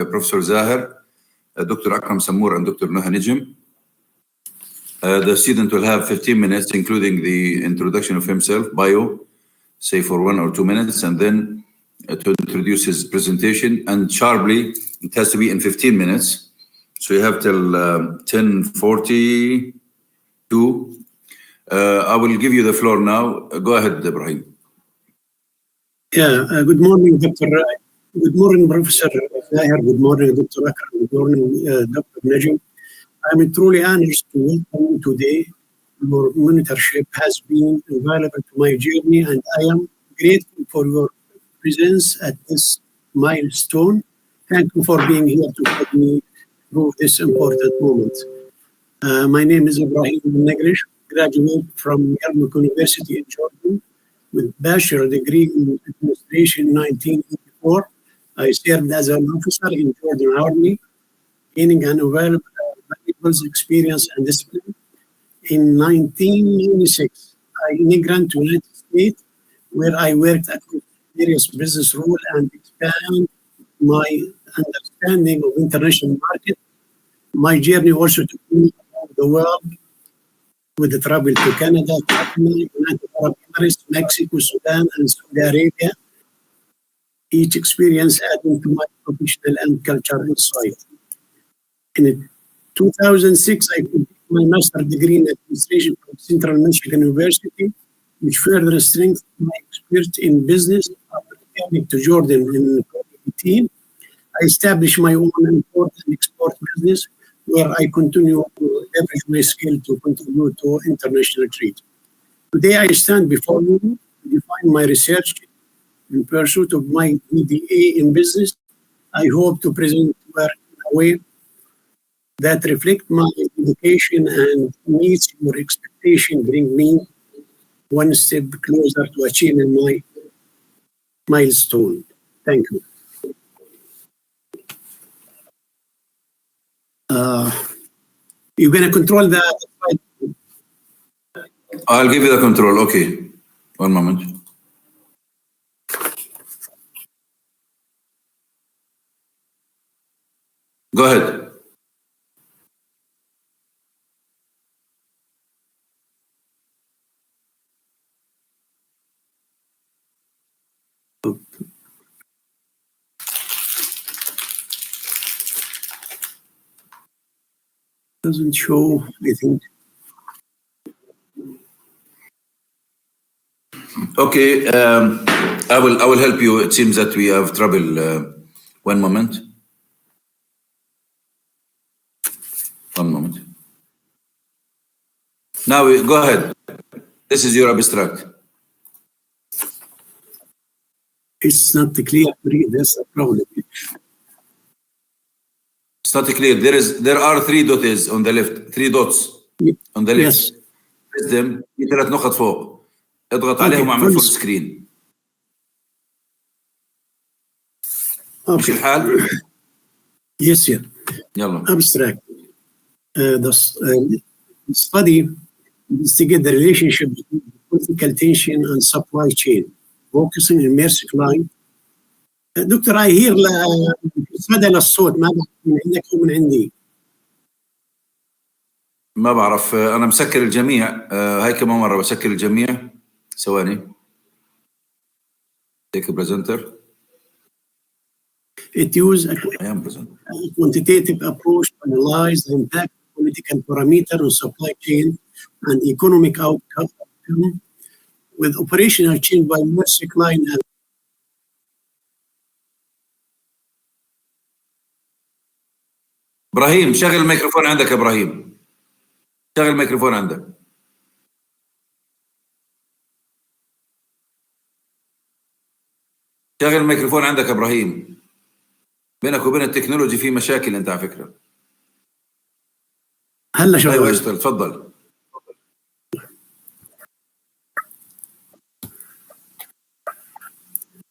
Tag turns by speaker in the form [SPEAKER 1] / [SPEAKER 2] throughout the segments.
[SPEAKER 1] Professor Zahir, Dr. Akram Samour, and Dr. Nuha Nijm. The student will have 15 minutes, including the introduction of himself, bio, say for 1 or 2 minutes, and then to introduce his presentation. And sharply, it has to be in 15 minutes. So you have till 10:42. I will give you the floor now. Go ahead, Ibrahim.
[SPEAKER 2] Yeah, good morning, Dr. Good morning, Professor Zahir. Good morning, Dr. Akram. Good morning, Dr. Najm. I'm truly honored to welcome you today. Your mentorship has been invaluable to my journey, and I am grateful for your presence at this milestone. Thank you for being here to help me through this important moment. My name is Ibrahim Negrish, graduate from Yarmouk University in Jordan with bachelor degree in administration in 1984. I served as an officer in Jordan Army, gaining an valuable experience and discipline. In 1996, I immigrated to the United States, where I worked across various business roles and expanded my understanding of international market. My journey also took me around the world with the travel to Canada, United Arab Emirates, Mexico, Sudan, and Saudi Arabia. Each experience adding to my professional and cultural insight. In 2006, I completed my master's degree in administration from Central Michigan University, which further strengthened my expertise in business. After returning to Jordan in 2018, I established my own import and export business, where I continue to leverage my skill to contribute to international trade. Today, I stand before you to define my research in pursuit of my BDA in business. I hope to present work in a way that reflect my dedication and meets your expectation, bring me one step closer to achieving my milestone. Thank you. You're going to control the slide?
[SPEAKER 1] I'll give you the control. Okay. 1 moment. Go ahead.
[SPEAKER 2] Doesn't show, I think.
[SPEAKER 1] Okay, I will help you. It seems that we have trouble. 1 moment. 1 moment. Now go ahead. This is your abstract.
[SPEAKER 2] It's not clear to read. That's the problem.
[SPEAKER 1] It's not clear. There are 3 dots on the left. 3 dots on the left.
[SPEAKER 2] Yes.
[SPEAKER 1] Press them. في 3 نقط فوق. اضغط عليهم واعمل فول سكرين. مش الحال؟
[SPEAKER 2] Yes, yeah.
[SPEAKER 1] يلا.
[SPEAKER 2] Abstract. The study investigate the relationship between political tension and supply chain, focusing in Mercy line. دكتور I hear صدى للصوت ما بعرف من عندك أو من عندي.
[SPEAKER 1] ما بعرف. أنا مسكر الجميع. هاي كمان مرة بسكر الجميع. ثواني. Take a presenter.
[SPEAKER 2] It uses a quantitative approach to analyze the impact of political parameters on supply chain and economic outcome with operational change by Mercy line.
[SPEAKER 1] إبراهيم شغل الميكروفون عندك. إبراهيم شغل الميكروفون عندك. شغل الميكروفون عندك إبراهيم. بينك وبين التكنولوجي في مشاكل أنت على فكرة.
[SPEAKER 2] هلا شغال.
[SPEAKER 1] أيوة اشتغل. تفضل.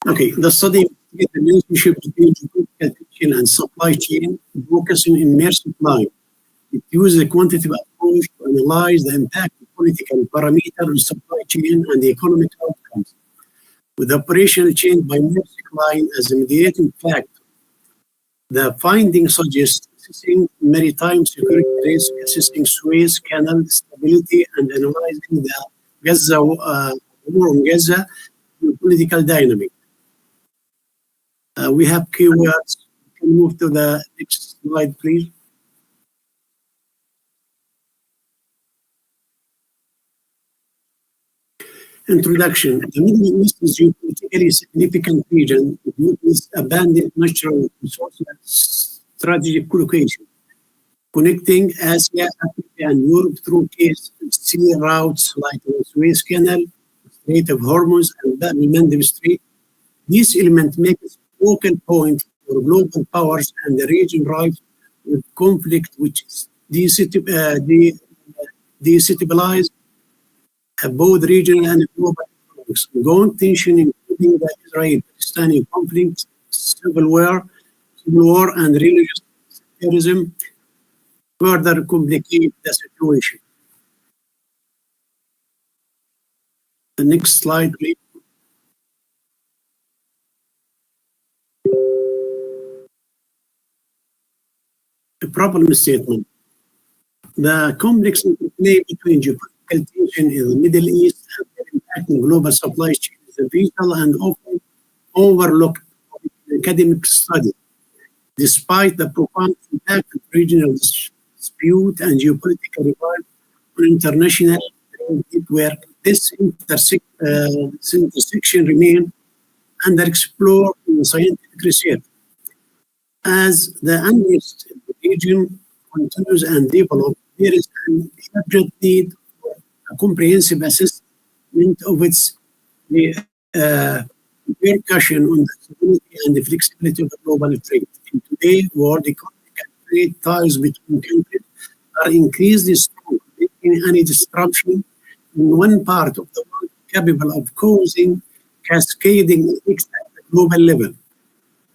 [SPEAKER 2] Okay, the study investigates the relationship between political tension and supply chain, focusing in Mercy line. It uses a quantitative approach to analyze the impact of political parameters on supply chain and the economic outcomes, with operational change by Mercy line as a mediating factor. The findings suggest assessing maritime security risk, assessing Suez Canal stability, and analyzing the Gaza war on Gaza political dynamic. We have keywords. Can move to the next slide, please. Introduction. The Middle East is a politically significant region with its abundant natural resources, strategic location, connecting Asia, Africa, and Europe through sea routes like the Suez Canal, Strait of Hormuz, and Bab el-Mandeb Strait. These elements make a focal point for global powers, and the region rife with conflict which destabilize both regional and global economics. Ongoing tension, including the Israeli-Palestinian conflict, civil war, and religious terrorism, further complicate the situation. The next slide, please. A problem statement. The complex interplay between geopolitical tension in the Middle East and their impact on global supply chain is a vital and often overlooked academic study. Despite the profound impact of regional dispute and geopolitical rivalry on international trade network, this intersection remains underexplored in scientific research. As the unrest in the region continues and develops, there is an urgent need for a comprehensive assessment of its repercussion on the stability and the flexibility of the global trade. In today's world, economic and trade ties between countries are increasingly strong, making any disruption in one part of the world capable of causing cascading effects at the global level.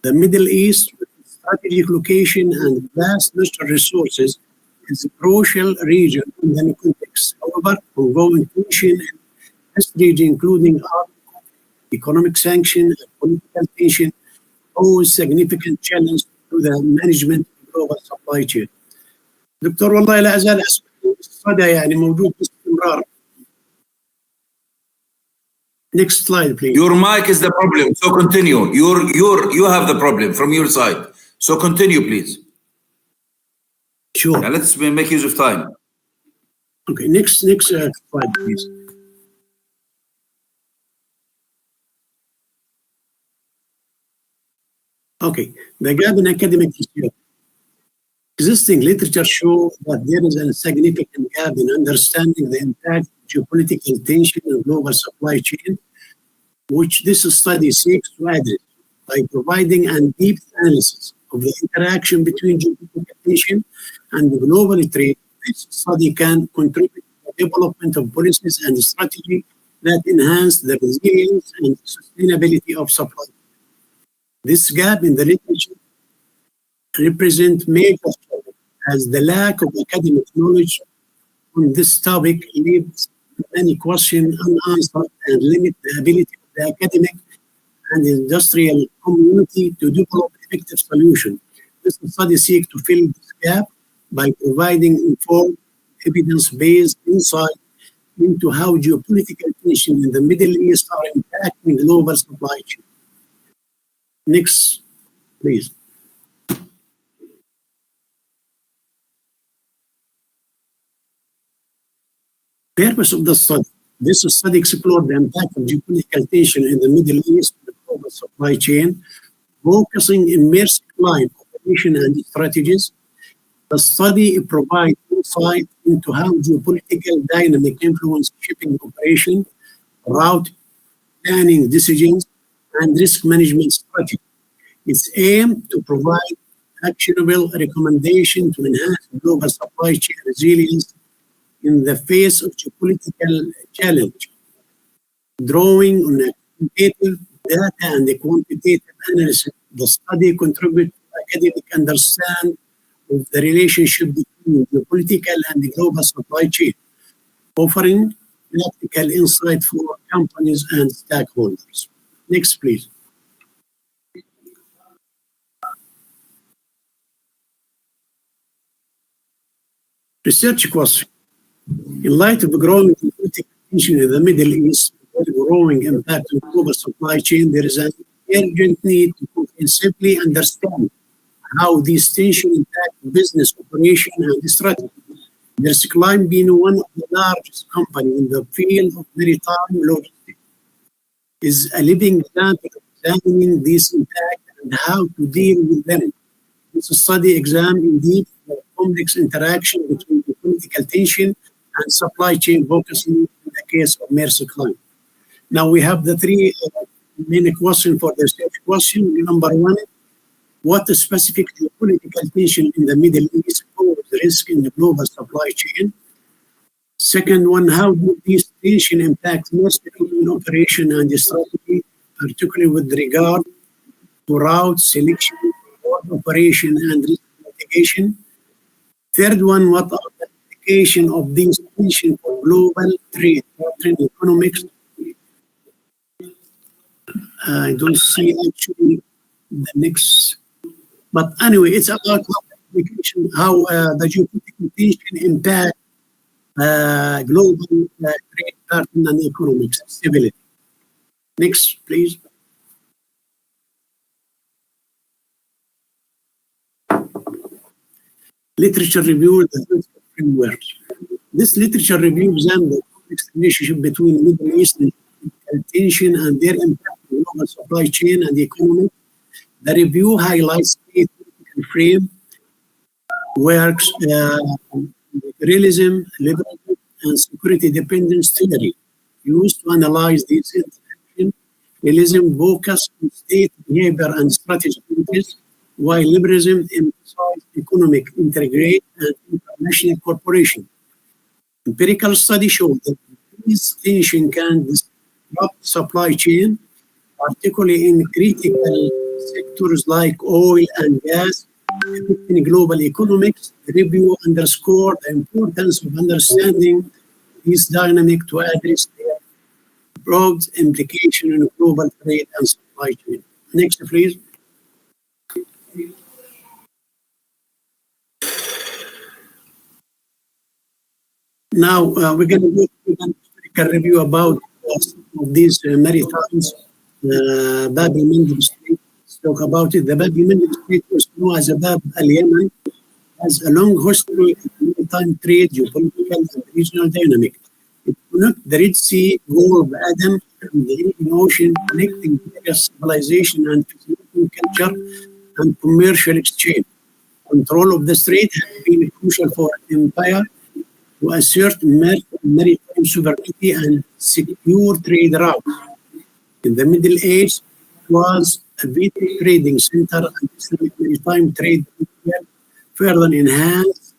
[SPEAKER 2] The Middle East, with its strategic location and vast natural resources, is a crucial region in the context. However, ongoing tension in this region, including economic sanctions and political tension, pose significant challenge to the management of global supply chain. دكتور والله لا أزال أسمع الصدى يعني موجود باستمرار. Next slide, please.
[SPEAKER 1] Your mic is the problem, so continue. You have the problem from your side, so continue, please.
[SPEAKER 2] Sure.
[SPEAKER 1] Now let's make use of time.
[SPEAKER 2] Okay, next slide, please. Okay, the gap in academic research. Existing literature shows that there is a significant gap in understanding the impact of geopolitical tension on global supply chain, which this study seeks to address by providing a deep analysis of the interaction between geopolitical tension and the global trade. This study can contribute to the development of policies and strategy that enhance the resilience and sustainability of supply. This gap in the literature represents major challenge, as the lack of academic knowledge on this topic leaves many questions unanswered and limit the ability of the academic and industrial community to develop effective solutions. This study seeks to fill this gap by providing informed, evidence-based insight into how geopolitical tensions in the Middle East are impacting global supply chain. Next, please. Purpose of the study. This study explored the impact of geopolitical tension in the Middle East on the global supply chain, focusing in immersive line operation and strategies. The study provides insight into how geopolitical dynamic influence shipping operation, route planning decisions, and risk management strategy. Its aim to provide actionable recommendations to enhance global supply chain resilience in the face of geopolitical challenge. Drawing on quantitative data and the quantitative analysis, the study contributes to academic understanding of the relationship between geopolitical and the global supply chain, offering practical insight for companies and stakeholders. Next, please. Research question. In light of the growing political tension in the Middle East, the growing impact on global supply chain, there is an urgent need to comprehensively understand how these tensions impact business operation and strategy. Maersk Line, being one of the largest companies in the field of maritime logistics, is a living example of examining this impact and how to deal with them. This study examines indeed the complex interaction between the political tension and supply chain, focusing in the case of Maersk Line. Now we have the three main questions for the research question. Number one, what specific geopolitical tension in the Middle East pose risk in the global supply chain? Second one, how do these tensions impact Maersk Line operation and strategy, particularly with regard to route selection, operation, and risk mitigation? Third one, what are the implications of these tensions for global trade economics? I don't see actually the next, but anyway, it's about how the geopolitical tension impact global trade pattern and economic stability. Next, please. Literature review the framework. This literature review examines the complex relationship between Middle East and tension and their impact on global supply chain and the economy. The review highlights the political frame, works, realism, liberalism, and security dependence theory used to analyze these interactions. Realism focuses on state behavior and strategic interests, while liberalism emphasizes economic integration and international cooperation. Empirical studies show that these tensions can disrupt supply chain, particularly in critical sectors like oil and gas, affecting global economics. The review underscored the importance of understanding these dynamics to address their broad implication in global trade and supply chain. Next, please. Now we're going to go through an historical review about some of these maritimes. Bab al-Mandeb Strait. Let's talk about it. The Bab al-Mandeb Strait, was known as Bab al-Yaman, has a long history of maritime trade, geopolitical, and regional dynamic. It connects the Red Sea, Gulf of Aden, and the Indian Ocean, connecting various civilization and facilitating culture and commercial exchange. Control of the strait has been crucial for empire to assert maritime sovereignty and secure trade routes. In the Middle Ages, it was a vital trading center, and Islamic maritime trade further enhanced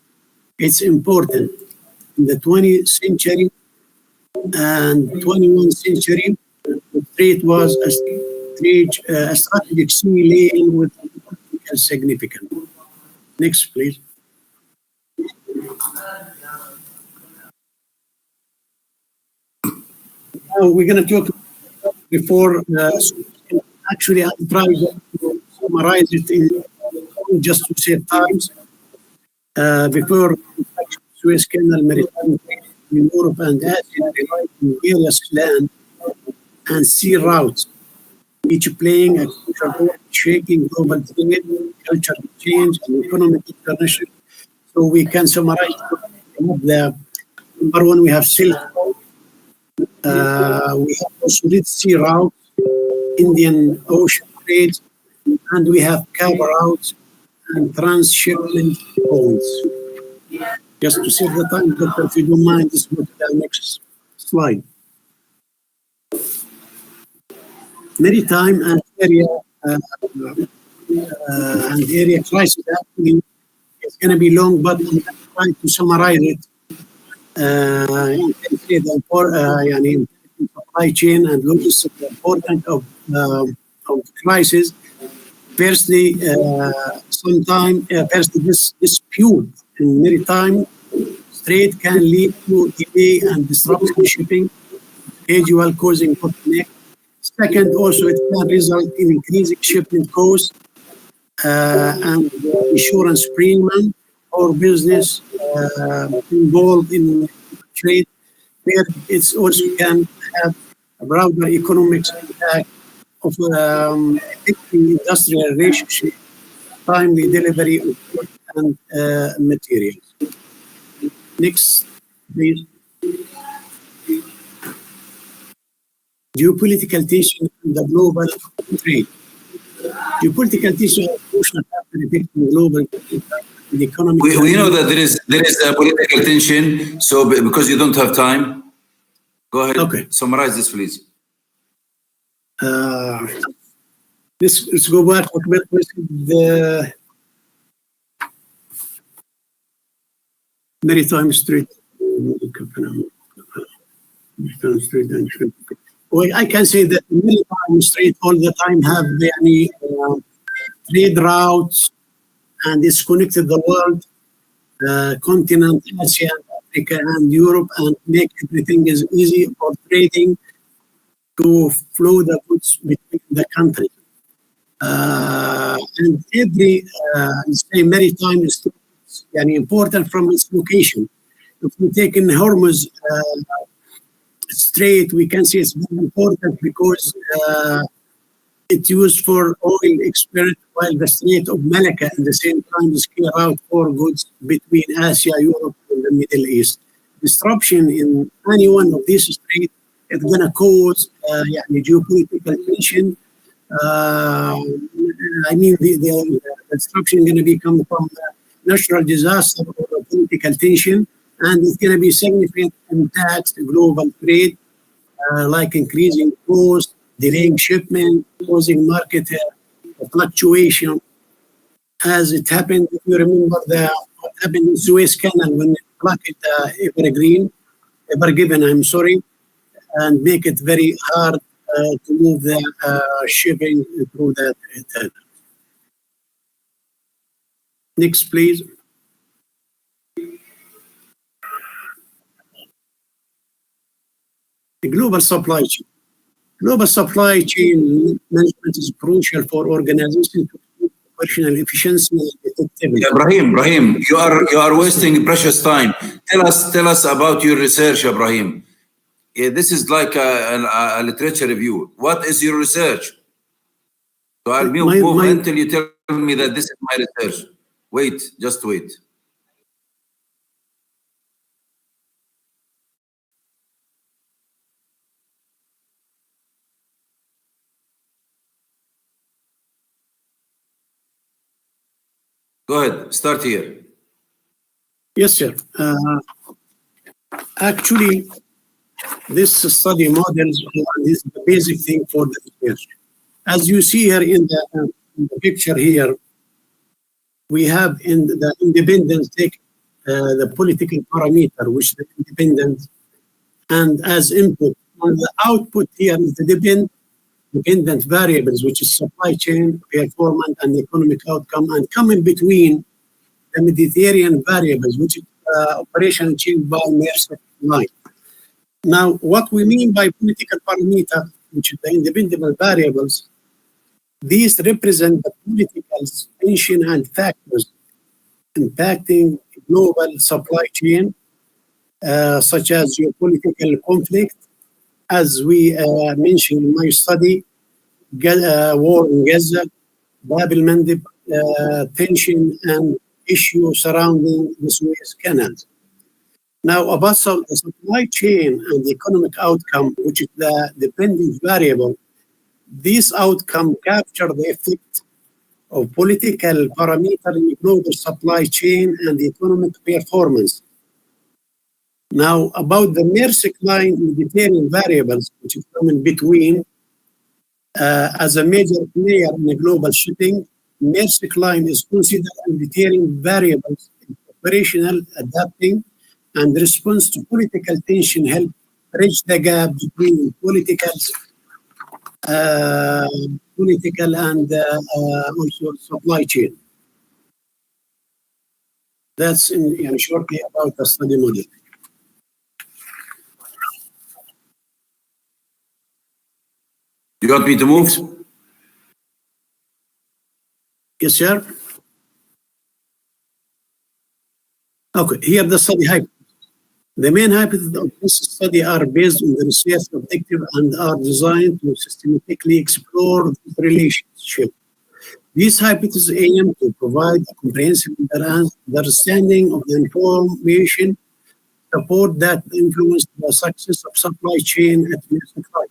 [SPEAKER 2] its importance. In the 20th century and 21st century, the strait was a strategic sea lane with political significance. Next, please. Now we're going to talk before. Actually, I'll try to summarize it in just to save times. Before Suez Canal maritime in Europe and Asia relied on various land and sea routes, each playing a crucial role in shaping global trade, cultural change, and economic international. So we can summarize the number one, we have Silk Road. We have also Red Sea route, Indian Ocean trade, and we have cable routes and transshipment points. Just to save the time, Doctor, if you don't mind, just go to the next slide. Maritime and area crisis actually is going to be long, but I'm going to try to summarize it. Supply chain and logistics, the importance of crisis. Firstly, this dispute in maritime trade can lead to delay and disruption shipping, schedule causing bottleneck. Second, also it can result in increasing shipment costs and insurance premium or business involved in trade, where it's also can have a broader economic impact of affecting industrial relationship, timely delivery of goods and materials. Next, please. Geopolitical tension in the global trade. Geopolitical tension is crucial factor affecting global the economic.
[SPEAKER 1] We know that there is a political tension. So because you don't have time, go ahead.
[SPEAKER 2] Okay.
[SPEAKER 1] Summarize this, please.
[SPEAKER 2] Let's go back with the maritime trade. Well, I can say that the maritime trade all the time have many trade routes, and it's connected the world, continent, Asia, Africa, and Europe, and make everything is easy for trading to flow the goods between the countries. And every say maritime is important from its location. If we take in Hormuz Strait, we can see it's very important because it's used for oil export, while the Strait of Malacca at the same time is clear out for goods between Asia, Europe, and the Middle East. Disruption in any one of these straits is going to cause geopolitical tension. I mean, the disruption is going to become from natural disaster or political tension, and it's going to be significant impacts to global trade, like increasing cost, delaying shipment, causing market fluctuation. As it happened, if you remember what happened in Suez Canal when they blocked Evergiven, and make it very hard to move the shipping through that. Next, please. The global supply chain. Global supply chain management is crucial for organizations to improve operational efficiency and effectiveness.
[SPEAKER 1] Ibrahim, you are wasting precious time. Tell us about your research, Ibrahim. Yeah, this is like a literature review. What is your research? So I'll move until you tell me that this is my research. Wait, just wait. Go ahead, start here.
[SPEAKER 2] Yes, sir. Actually, this study models is the basic thing for the research. As you see here in the picture here, we have in the independence take the political parameter, which the independence, and as input. And the output here is the dependent variables, which is supply chain, performance, and economic outcome, and come in between the Mediterranean variables, which is operation achieved by Maersk Line. Now, what we mean by political parameter, which is the independent variables, these represent the political tension and factors impacting global supply chain, such as geopolitical conflict, as we mentioned in my study, war in Gaza, Bab el-Mandeb tension, and issues surrounding the Suez Canal. Now, about the supply chain and the economic outcome, which is the dependent variable, this outcome capture the effect of political parameter in global supply chain and economic performance. Now, about the Maersk Line Mediterranean variables, which is coming between, as a major player in the global shipping, Maersk Line is considered Mediterranean variables in operational, adapting, and response to political tension help bridge the gap between political and also supply chain. That's in shortly about the study model.
[SPEAKER 1] You want me to move?
[SPEAKER 2] Yes, sir. Okay, here the study hypothesis. The main hypotheses of this study are based on the research objective and are designed to systematically explore this relationship. These hypotheses aim to provide a comprehensive understanding of the information support that influence the success of supply chain at supply.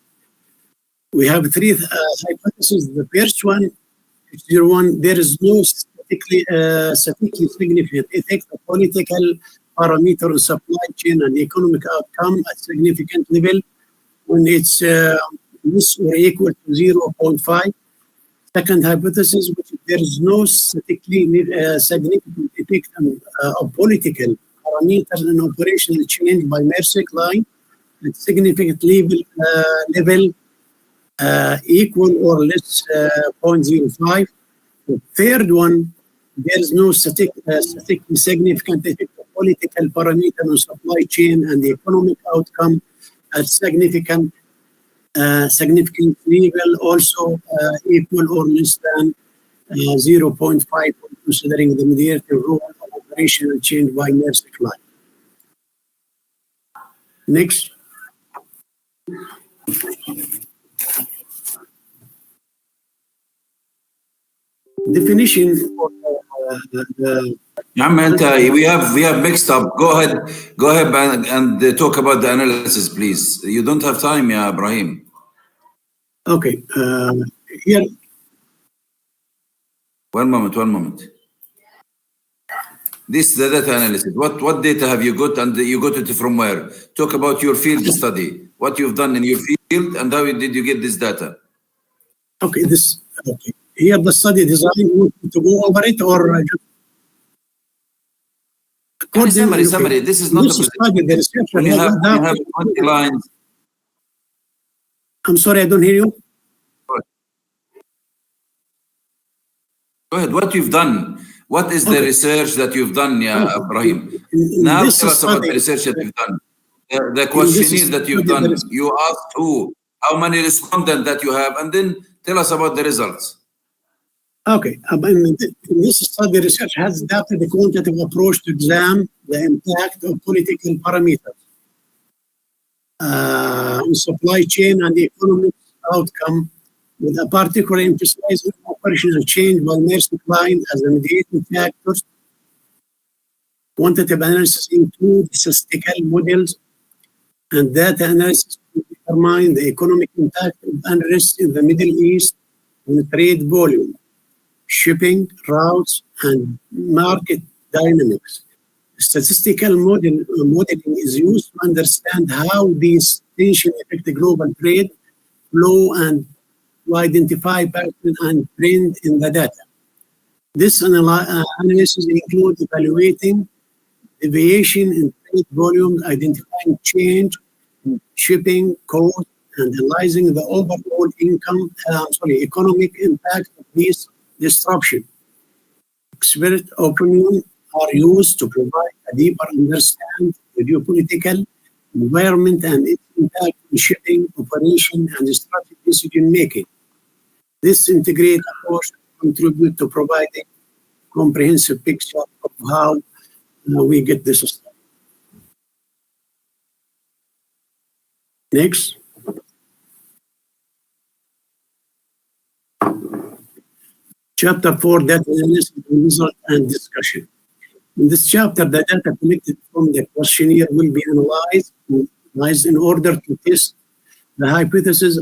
[SPEAKER 2] We have three hypotheses. The first one, there is no statistically significant effect of political parameter on supply chain and economic outcome at significant level when it's less or equal to 0.5. Second hypothesis, which there is no statistically significant effect of political parameters and operational change by Mersey's line at significant level equal or less 0.05. The third one, there is no statistically significant effect of political parameter on supply chain and the economic outcome at significant level, also equal or less than 0.5, considering the mediated role of operational change by Mersey line. Next. Definition for
[SPEAKER 1] we have mixed up. Go ahead and talk about the analysis, please. You don't have time, yeah, Ibrahim.
[SPEAKER 2] Okay. Here.
[SPEAKER 1] One moment. This is the data analysis. What data have you got, and you got it from where? Talk about your field study. What you've done in your field, and how did you get this data?
[SPEAKER 2] Okay. Okay. Here the study design, to go over it or just
[SPEAKER 1] summary. This is not a
[SPEAKER 2] study. The research
[SPEAKER 1] when you have 20 lines.
[SPEAKER 2] I'm sorry, I don't hear you.
[SPEAKER 1] Go ahead. What you've done? What is the research that you've done, Ibrahim? Now tell us about the research that you've done. The questionnaire that you've done. You asked who, how many respondents that you have, and then tell us about the results.
[SPEAKER 2] Okay, in this study, research has adapted a quantitative approach to examine the impact of political parameters on supply chain and the economic outcome, with a particular emphasis on operational change by Mersey line as a mediating factor. Quantitative analysis includes statistical models and data analysis to determine the economic impact of unrest in the Middle East on trade volume, shipping routes, and market dynamics. Statistical modeling is used to understand how these tensions affect the global trade flow and to identify patterns and trends in the data. This analysis includes evaluating deviation in trade volume, identifying change in shipping costs, and analyzing the overall economic impact of these disruption. Expert opinion are used to provide a deeper understanding of the geopolitical environment and its impact on shipping, operation, and strategic decision making. This integrated approach contributes to providing a comprehensive picture of how we get this study. Next. Chapter 4, Data Analysis, Result, and Discussion. In this chapter, the data collected from the questionnaire will be analyzed in order to test the hypothesis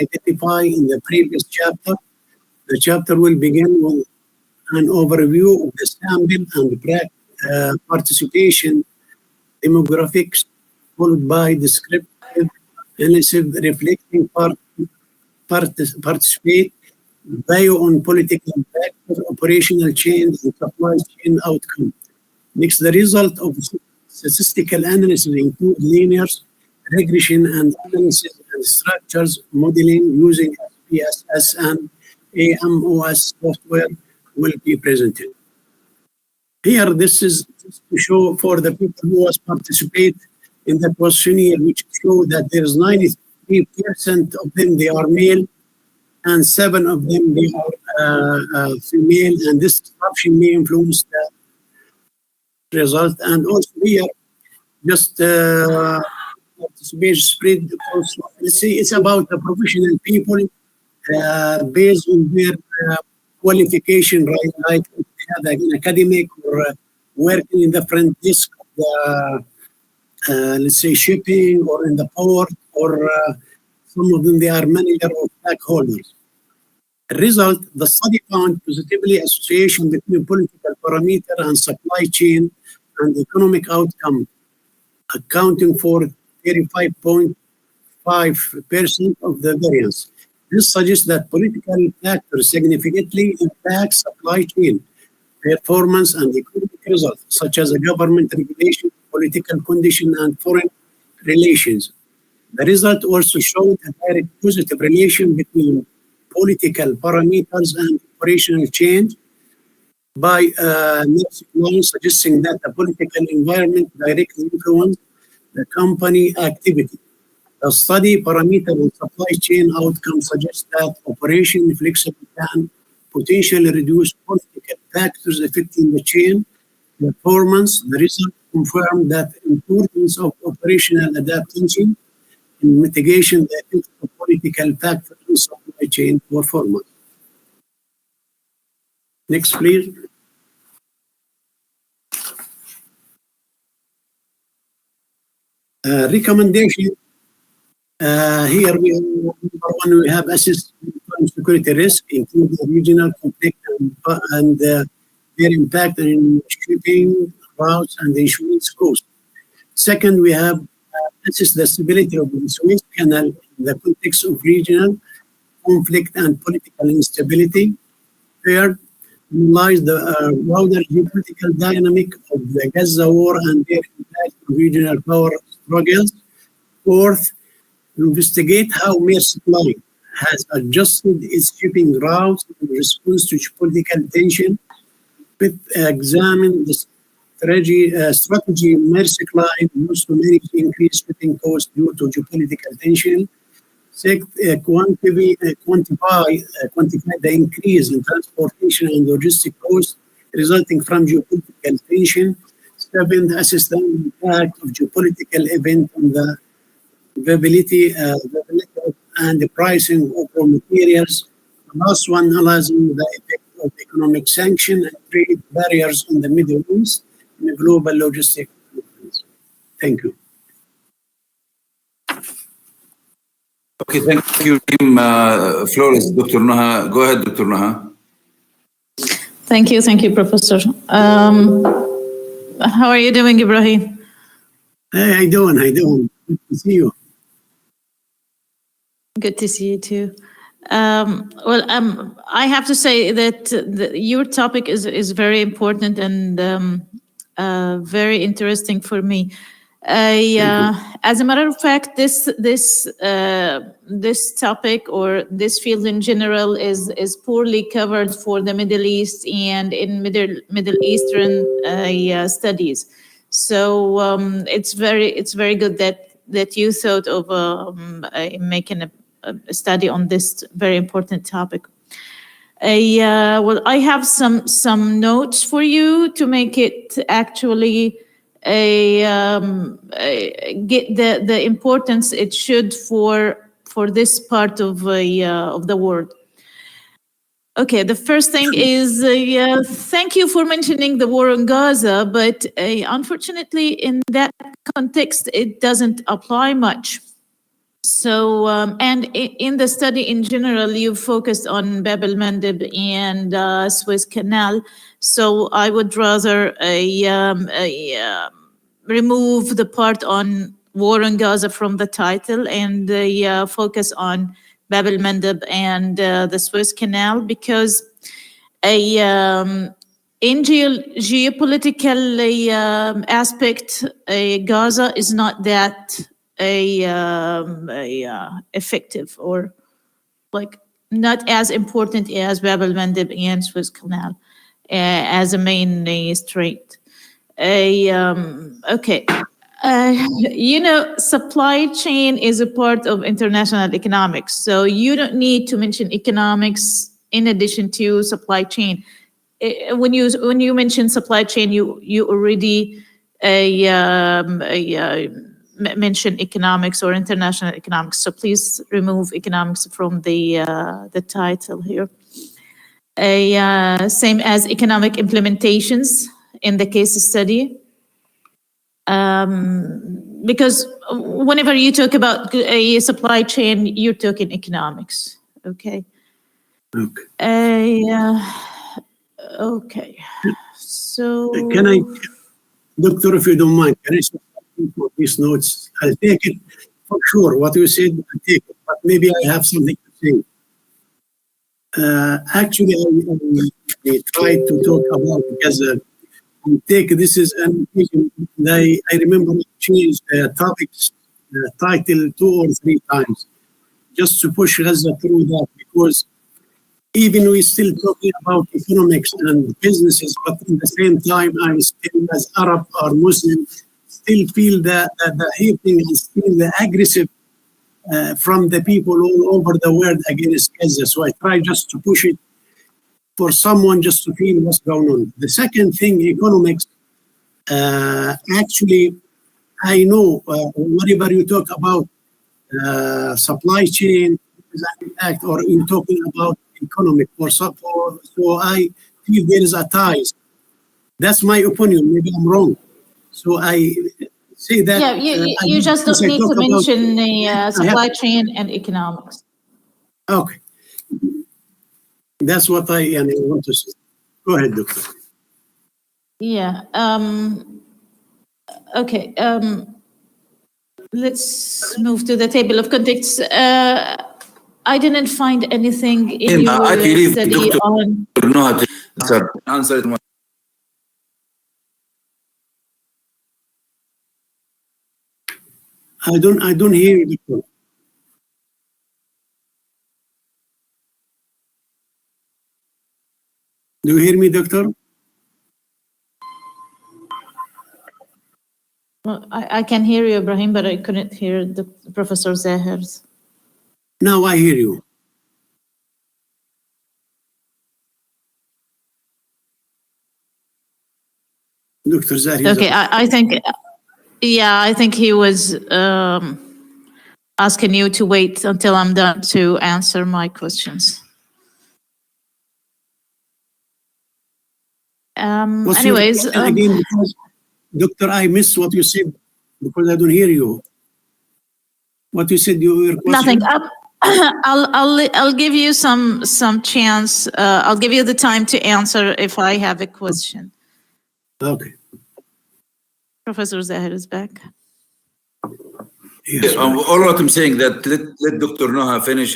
[SPEAKER 2] identified in the previous chapter. The chapter will begin with an overview of the sample and participation demographics, followed by descriptive analysis reflecting participate value on political factors, operational change, and supply chain outcome. Next, the result of statistical analysis include linear regression and analysis and structures modeling using SPSS and AMOS software will be presented. Here, this is to show for the people who participate in the questionnaire, which show that there is 93% of them, they are male, and 7 of them they are female, and this disruption may influence result. And also here, just page spread. Also, let's say it's about the professional people based on their qualification, right? Like an academic or working in the front desk of the, let's say, shipping or in the port, or some of them they are manager or flag holders. Result, the study found positively association between political parameter and supply chain and economic outcome, accounting for 35.5% of the variance. This suggests that political factors significantly impact supply chain performance and economic results, such as government regulation, political condition, and foreign relations. The result also showed a direct positive relation between political parameters and operational change by Mexico, suggesting that the political environment directly influenced the company activity. The study parameter and supply chain outcome suggests that operation flexibility can potentially reduce political factors affecting the chain performance. The result confirmed that the importance of operational adaptation in mitigation the effects of political factors in supply chain performance. Next, please. Recommendation. Here we have assessed security risk, including regional conflict and their impact on shipping routes and the insurance cost. Second, we have assessed the stability of the Suez Canal in the context of regional conflict and political instability. Third, analyze the broader geopolitical dynamic of the Gaza war and their impact on regional power struggles. Fourth, investigate how Maersk Line has adjusted its shipping routes in response to political tension. Fifth, examine the strategy Maersk Line used to manage increased shipping costs due to geopolitical tension. Sixth, quantify the increase in transportation and logistic costs resulting from geopolitical tension. Seventh, assess the impact of geopolitical event on the availability and the pricing of raw materials. The last one, analyzing the effect of economic sanction and trade barriers in the Middle East and the global logistic. Thank you.
[SPEAKER 1] Okay, thank you, team. Floor is Dr. Noha. Go ahead, Dr. Noha.
[SPEAKER 3] Thank you, Professor. How are you doing, Ibrahim?
[SPEAKER 2] Hey, how you doing? Good to see you.
[SPEAKER 3] Good to see you too. I have to say that your topic is very important and very interesting for me. As a matter of fact, this topic or this field in general is poorly covered for the Middle East and in Middle Eastern studies. So it's very good that you thought of making a study on this very important topic. I have some notes for you to make it actually get the importance it should for this part of the world. Okay, the first thing is thank you for mentioning the war in Gaza, but unfortunately in that context it doesn't apply much. So and in the study in general you focused on Bab el-Mandeb and Suez Canal. So I would rather remove the part on war in Gaza from the title and focus on Bab el-Mandeb and the Suez Canal, because in geopolitical aspect, Gaza is not that effective or like not as important as Bab el-Mandeb and Suez Canal as a main strait. Okay. Supply chain is a part of international economics. So you don't need to mention economics in addition to supply chain. when you mention supply chain, you already mention economics or international economics. So please remove economics from the title here. Same as economic implementations in the case study. Because whenever you talk about a supply chain, you're talking economics. Okay.
[SPEAKER 2] Okay.
[SPEAKER 3] Okay. So
[SPEAKER 2] Can I, Doctor, if you don't mind, can I say something for these notes? I'll take it for sure. What you said, I'll take it, but maybe I have something to say. Actually, I tried to talk about because take this is an I remember I changed the topics title 2 or 3 times just to push Gaza through that, because even we still talking about economics and businesses, but at the same time, I'm still as Arab or Muslim, still feel the hating and still the aggressive from the people all over the world against Gaza. So I try just to push it for someone just to feel what's going on. The second thing, economics, actually, I know whenever you talk about supply chain, impact, or in talking about economic or support, so I feel there is a ties. That's my opinion. Maybe I'm wrong. So I say that.
[SPEAKER 3] Yeah, you just don't need to mention the supply chain and economics.
[SPEAKER 2] Okay. That's what I want to say. Go ahead, Doctor.
[SPEAKER 3] Yeah. Okay. Let's move to the table of contents. I didn't find anything in your study on.
[SPEAKER 1] Answer it.
[SPEAKER 2] I don't hear you, Doctor. Do you hear me, Doctor?
[SPEAKER 3] Well, I can hear you, Ibrahim, but I couldn't hear the Professor Zahir's.
[SPEAKER 2] Now I hear you. Dr. Zahir.
[SPEAKER 3] Okay, I think, yeah, I think he was asking you to wait until I'm done to answer my questions. Anyways,
[SPEAKER 2] again, because, Doctor, I missed what you said because I don't hear you. What you said, your question?
[SPEAKER 3] Nothing. I'll give you some chance. I'll give you the time to answer if I have a question.
[SPEAKER 2] Okay.
[SPEAKER 3] Professor Zahir is back.
[SPEAKER 2] Yes,
[SPEAKER 1] all what I'm saying that let Dr. Noha finish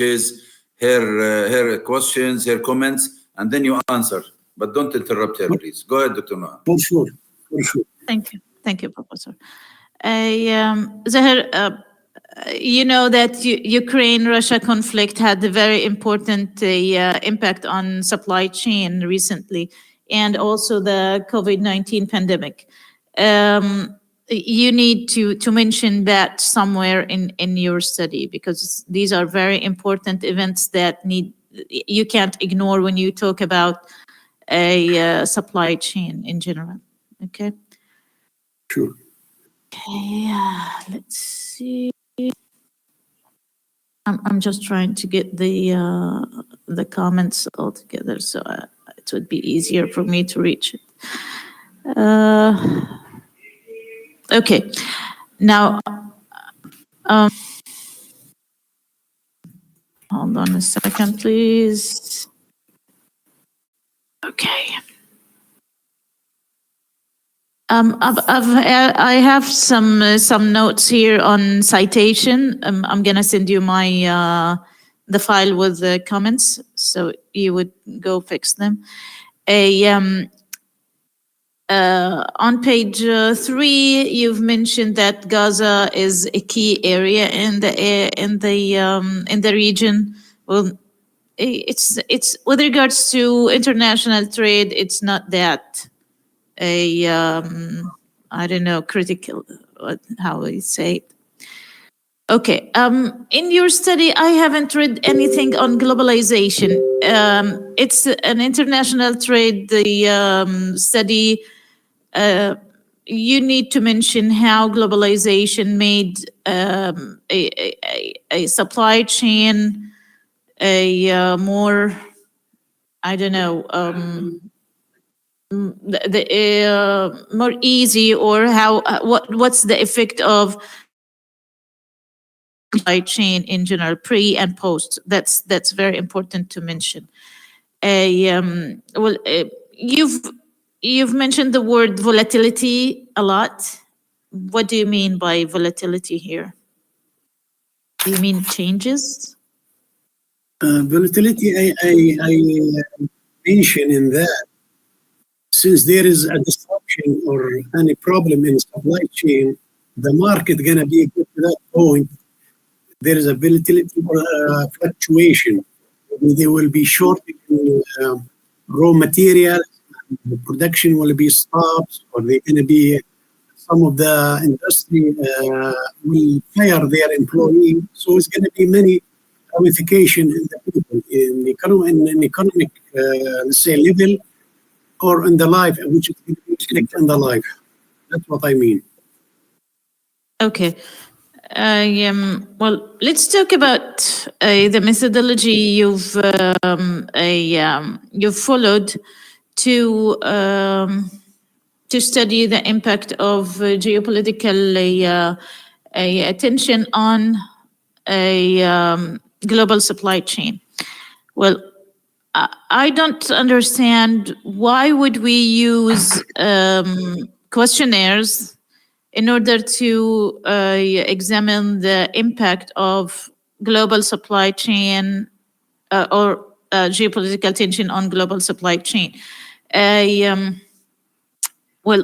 [SPEAKER 1] her questions, her comments, and then you answer. But don't interrupt her, please. Go ahead, Dr. Noha.
[SPEAKER 2] For sure. For sure.
[SPEAKER 3] Thank you, Professor. Zahir, you know that Ukraine-Russia conflict had a very important impact on supply chain recently, and also the COVID-19 pandemic. You need to mention that somewhere in your study, because these are very important events that you can't ignore when you talk about a supply chain in general. Okay.
[SPEAKER 2] Sure.
[SPEAKER 3] Okay. Let's see. I'm just trying to get the comments all together, so it would be easier for me to reach it. Okay, now, hold on a second, please. Okay. I have some notes here on citation. I'm gonna send you my the file with the comments, so you would go fix them. On page 3, you've mentioned that Gaza is a key area in the region. Well, it's with regards to international trade, it's not that I don't know, critical, how we say it. Okay. In your study, I haven't read anything on globalization. It's an international trade study. You need to mention how globalization made a supply chain more, I don't know, more easy, or how what's the effect of supply chain in general, pre and post. That's very important to mention. You've mentioned the word volatility a lot. What do you mean by volatility here? Do you mean changes?
[SPEAKER 2] Volatility, I mention in that, since there is a disruption or any problem in supply chain, the market gonna be good to that point. There is a volatility or fluctuation. There will be shortage in raw material. The production will be stopped, or they're going to be some of the industry will fire their employee. So it's going to be many ramifications in the people, in economic, let's say, level, or in the life, which is going to be reflected in the life. That's what I mean.
[SPEAKER 3] Okay. Well, let's talk about the methodology you've followed to study the impact of geopolitical attention on a global supply chain. Well, I don't understand why would we use questionnaires in order to examine the impact of global supply chain or geopolitical tension on global supply chain. Well,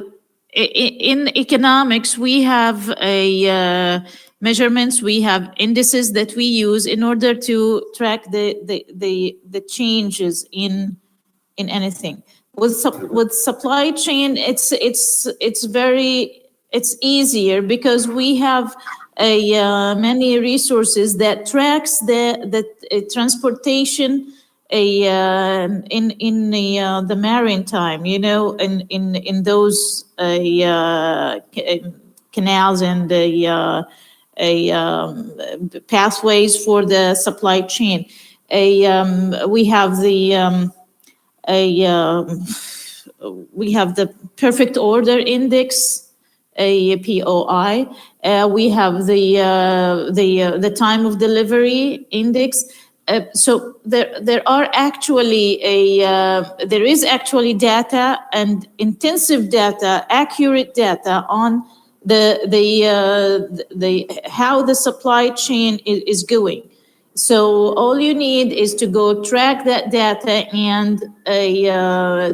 [SPEAKER 3] in economics, we have measurements, we have indices that we use in order to track the changes in anything. With supply chain, it's easier because we have many resources that tracks the transportation in the maritime, you know, in those canals and pathways for the supply chain. We have the perfect order index, a POI. We have the time of delivery index. So there is actually data, and intensive data, accurate data on how the supply chain is going. So all you need is to go track that data and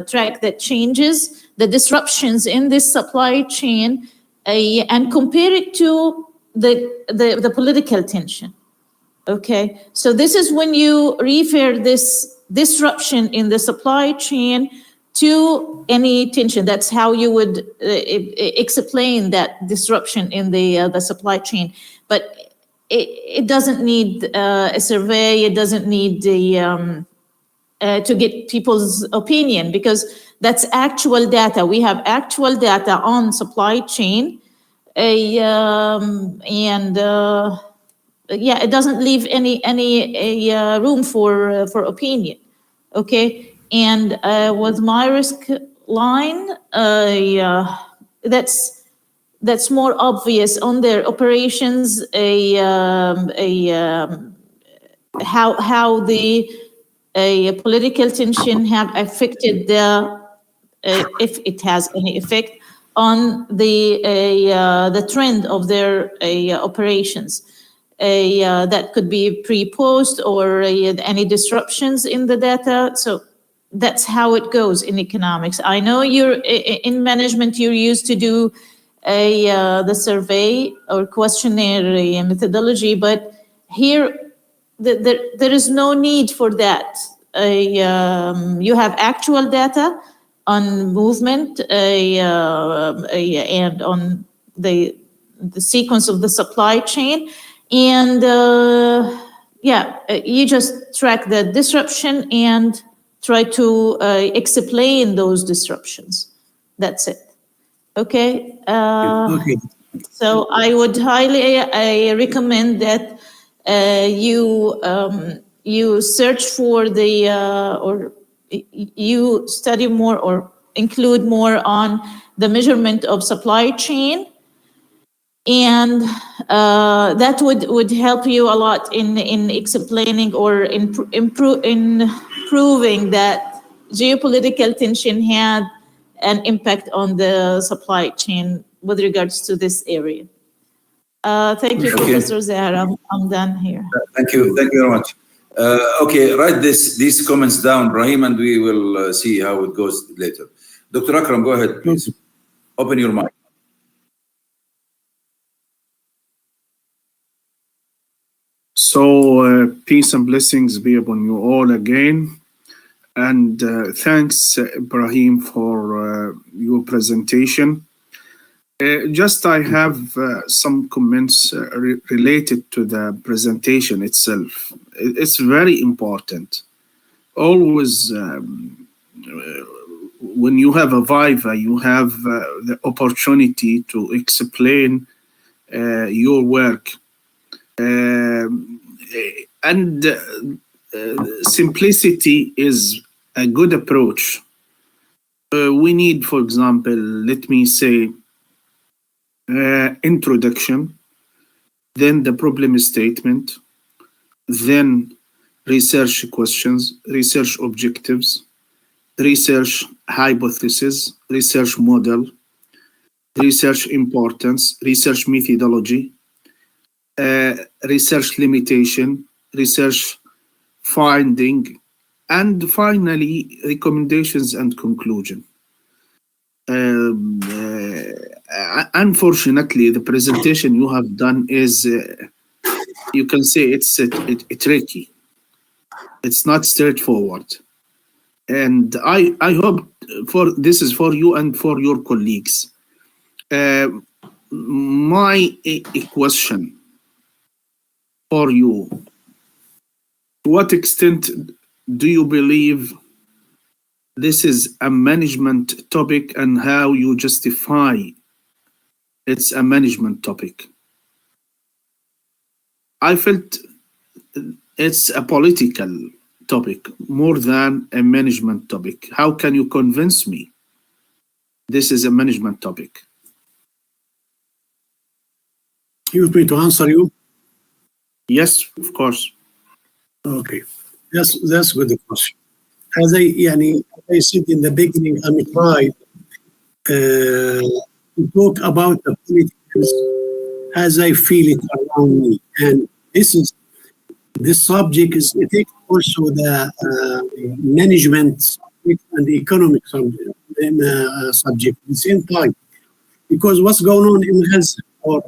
[SPEAKER 3] track the changes, the disruptions in this supply chain, and compare it to the political tension. Okay, so this is when you refer this disruption in the supply chain to any tension. That's how you would explain that disruption in the supply chain. But it doesn't need a survey. It doesn't need to get people's opinion, because that's actual data. We have actual data on supply chain, yeah, it doesn't leave any room for opinion. Okay, and with my risk line, that's more obvious on their operations. How the political tension have affected if it has any effect on the trend of their operations. That could be pre-post or any disruptions in the data. So that's how it goes in economics. I know you're in management, you're used to do the survey or questionnaire methodology, but here there is no need for that. You have actual data on movement and on the sequence of the supply chain. And you just track the disruption and try to explain those disruptions. That's it. Okay.
[SPEAKER 2] Okay.
[SPEAKER 3] So I would highly recommend that you search for the or you study more or include more on the measurement of supply chain, and that would help you a lot in explaining or in proving that geopolitical tension had an impact on the supply chain with regards to this area. Thank you, Professor Zahra. I'm done here.
[SPEAKER 1] Thank you very much. Okay, write these comments down, Brahim, and we will see how it goes later. Dr. Akram, go ahead, please. Open your mic.
[SPEAKER 4] So, peace and blessings be upon you all again. And thanks, Ibrahim, for your presentation. I have some comments related to the presentation itself. It's very important. Always, when you have a Viva, you have the opportunity to explain your work. And simplicity is a good approach. We need, for example, let me say, introduction, then the problem statement, then research questions, research objectives, research hypothesis, research model, research importance, research methodology, research limitation, research finding, and finally recommendations and conclusion. Unfortunately, the presentation you have done is, you can say it's tricky. It's not straightforward. And I hope this is for you and for your colleagues. My question for you, to what extent do you believe this is a management topic, and how you justify it's a management topic? I felt it's a political topic more than a management topic. How can you convince me this is a management topic?
[SPEAKER 2] You want me to answer you?
[SPEAKER 4] Yes, of course.
[SPEAKER 2] Okay, that's a good question. As I said in the beginning, I'm trying to talk about the politics as I feel it around me, and this subject is also the management subject and the economic subject at the same time, because what's going on in Gaza or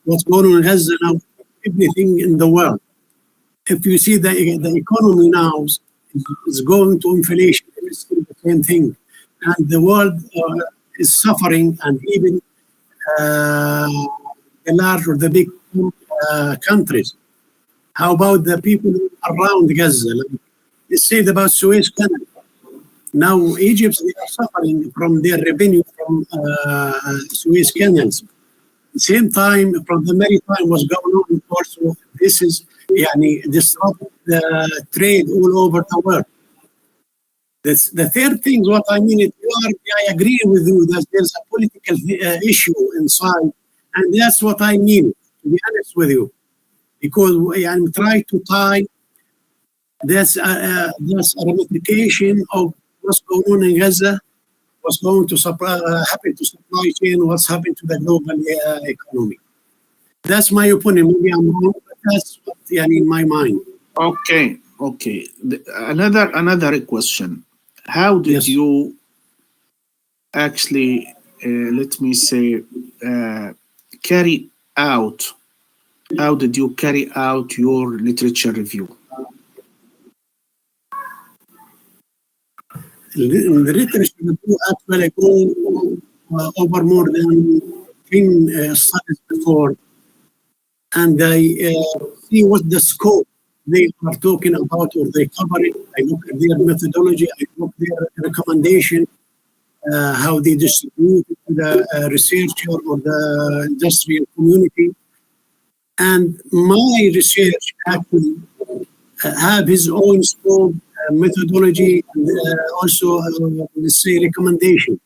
[SPEAKER 2] what's going on in Gaza now, everything in the world. If you see the economy now is going to inflation, it's the same thing, and the world is suffering, and even the large or the big countries. How about the people around Gaza? Let's say about Suez Canal. Now Egypt, they are suffering from their revenue from Suez Canals. At the same time, from the maritime was going on also. This is disrupt the trade all over the world. The third thing, what I mean, I agree with you that there's a political issue inside, and that's what I mean, to be honest with you, because I'm trying to tie that's a ramification of what's going on in Gaza, what's going to happen to supply chain, what's happened to the global economy. That's my opinion. Maybe I'm wrong, but that's what in my mind.
[SPEAKER 4] Okay. Another question. How did you actually, let me say, carry out your literature review?
[SPEAKER 2] In the literature review, actually, I go over more than 10 studies before and I see what the scope they are talking about or they cover it. I look at their methodology, I look at their recommendation, how they distribute it to the researcher or the industrial community. And my research actually have his own scope, methodology, and also, let's say, recommendation.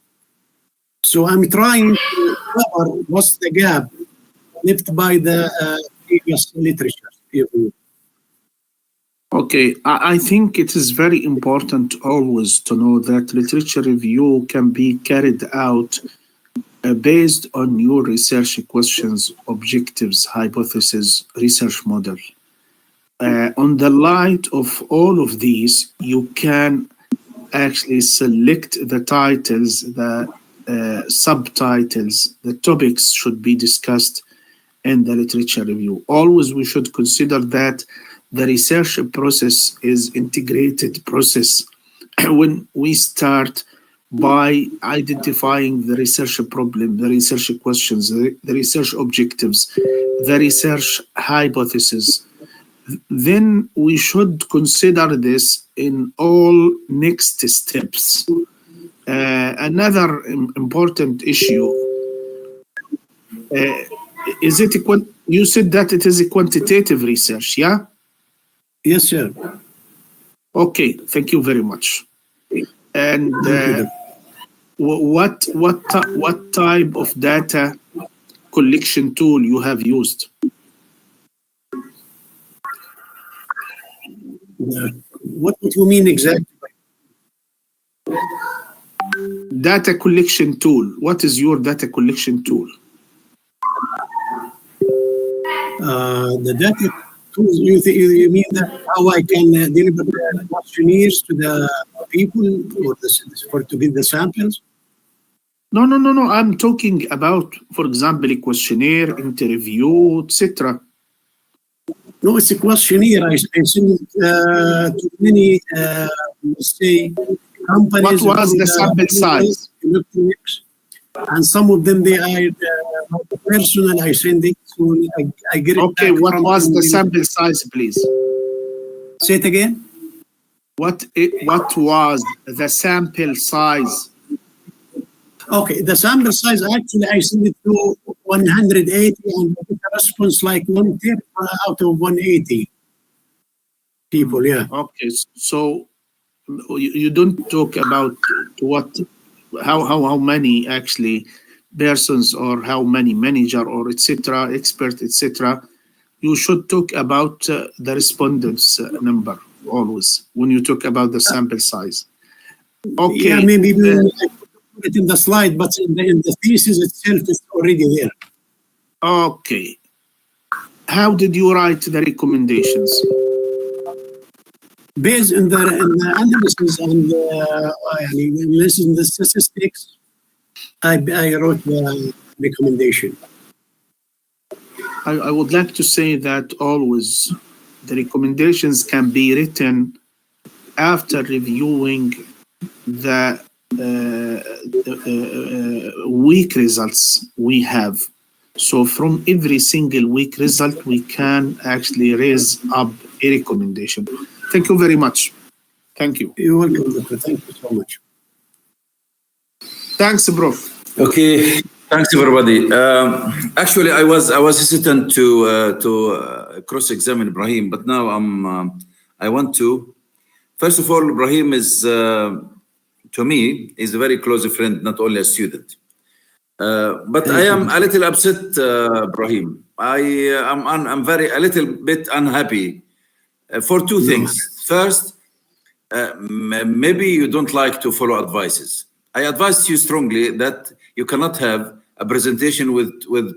[SPEAKER 2] So I'm trying to cover what's the gap left by the previous literature.
[SPEAKER 4] Okay, I think it is very important always to know that literature review can be carried out based on your research questions, objectives, hypothesis, research model. On the light of all of these, you can actually select the titles, the subtitles, the topics should be discussed in the literature review. Always we should consider that the research process is integrated process. When we start by identifying the research problem, the research questions, the research objectives, the research hypothesis, then we should consider this in all next steps. Another important issue, is it you said that it is a quantitative research, yeah?
[SPEAKER 2] Yes, sir.
[SPEAKER 4] Okay, thank you very much. And what type of data collection tool you have used?
[SPEAKER 2] What do you mean exactly?
[SPEAKER 4] Data collection tool. What is your data collection tool?
[SPEAKER 2] The data tools, you mean that how I can deliver the questionnaires to the people or to get the samples?
[SPEAKER 4] No. I'm talking about, for example, a questionnaire, interview, etc.
[SPEAKER 2] No, it's a questionnaire. I send it to many, let's say, companies.
[SPEAKER 4] What was the sample size?
[SPEAKER 2] And some of them, they are personal. I send it, so I get it.
[SPEAKER 4] Okay, what was the sample size, please?
[SPEAKER 2] Say it again.
[SPEAKER 4] What was the sample size?
[SPEAKER 2] Okay, the sample size, actually, I send it to 180 and I get a response like 1/10 out of 180 people, yeah.
[SPEAKER 4] Okay, so you don't talk about how many actually persons or how many manager or etc. expert etc. You should talk about the respondents number always when you talk about the sample size. Okay.
[SPEAKER 2] Yeah, maybe I put it in the slide, but in the thesis itself is already there.
[SPEAKER 4] Okay. How did you write the recommendations?
[SPEAKER 2] Based on the analysis and the statistics, I wrote the recommendation.
[SPEAKER 4] I would like to say that always the recommendations can be written after reviewing the week results we have. So from every single week result, we can actually raise up a recommendation. Thank you very much. Thank you.
[SPEAKER 2] You're welcome, Doctor. Thank you so much.
[SPEAKER 4] Thanks, bro.
[SPEAKER 1] Okay, thanks everybody. Actually, I was hesitant to cross-examine Ibrahim, but now I want to. First of all, Ibrahim is to me is a very close friend, not only a student. But I am a little upset, Ibrahim. I'm a little bit unhappy for two things. First, maybe you don't like to follow advices. I advise you strongly that you cannot have a presentation with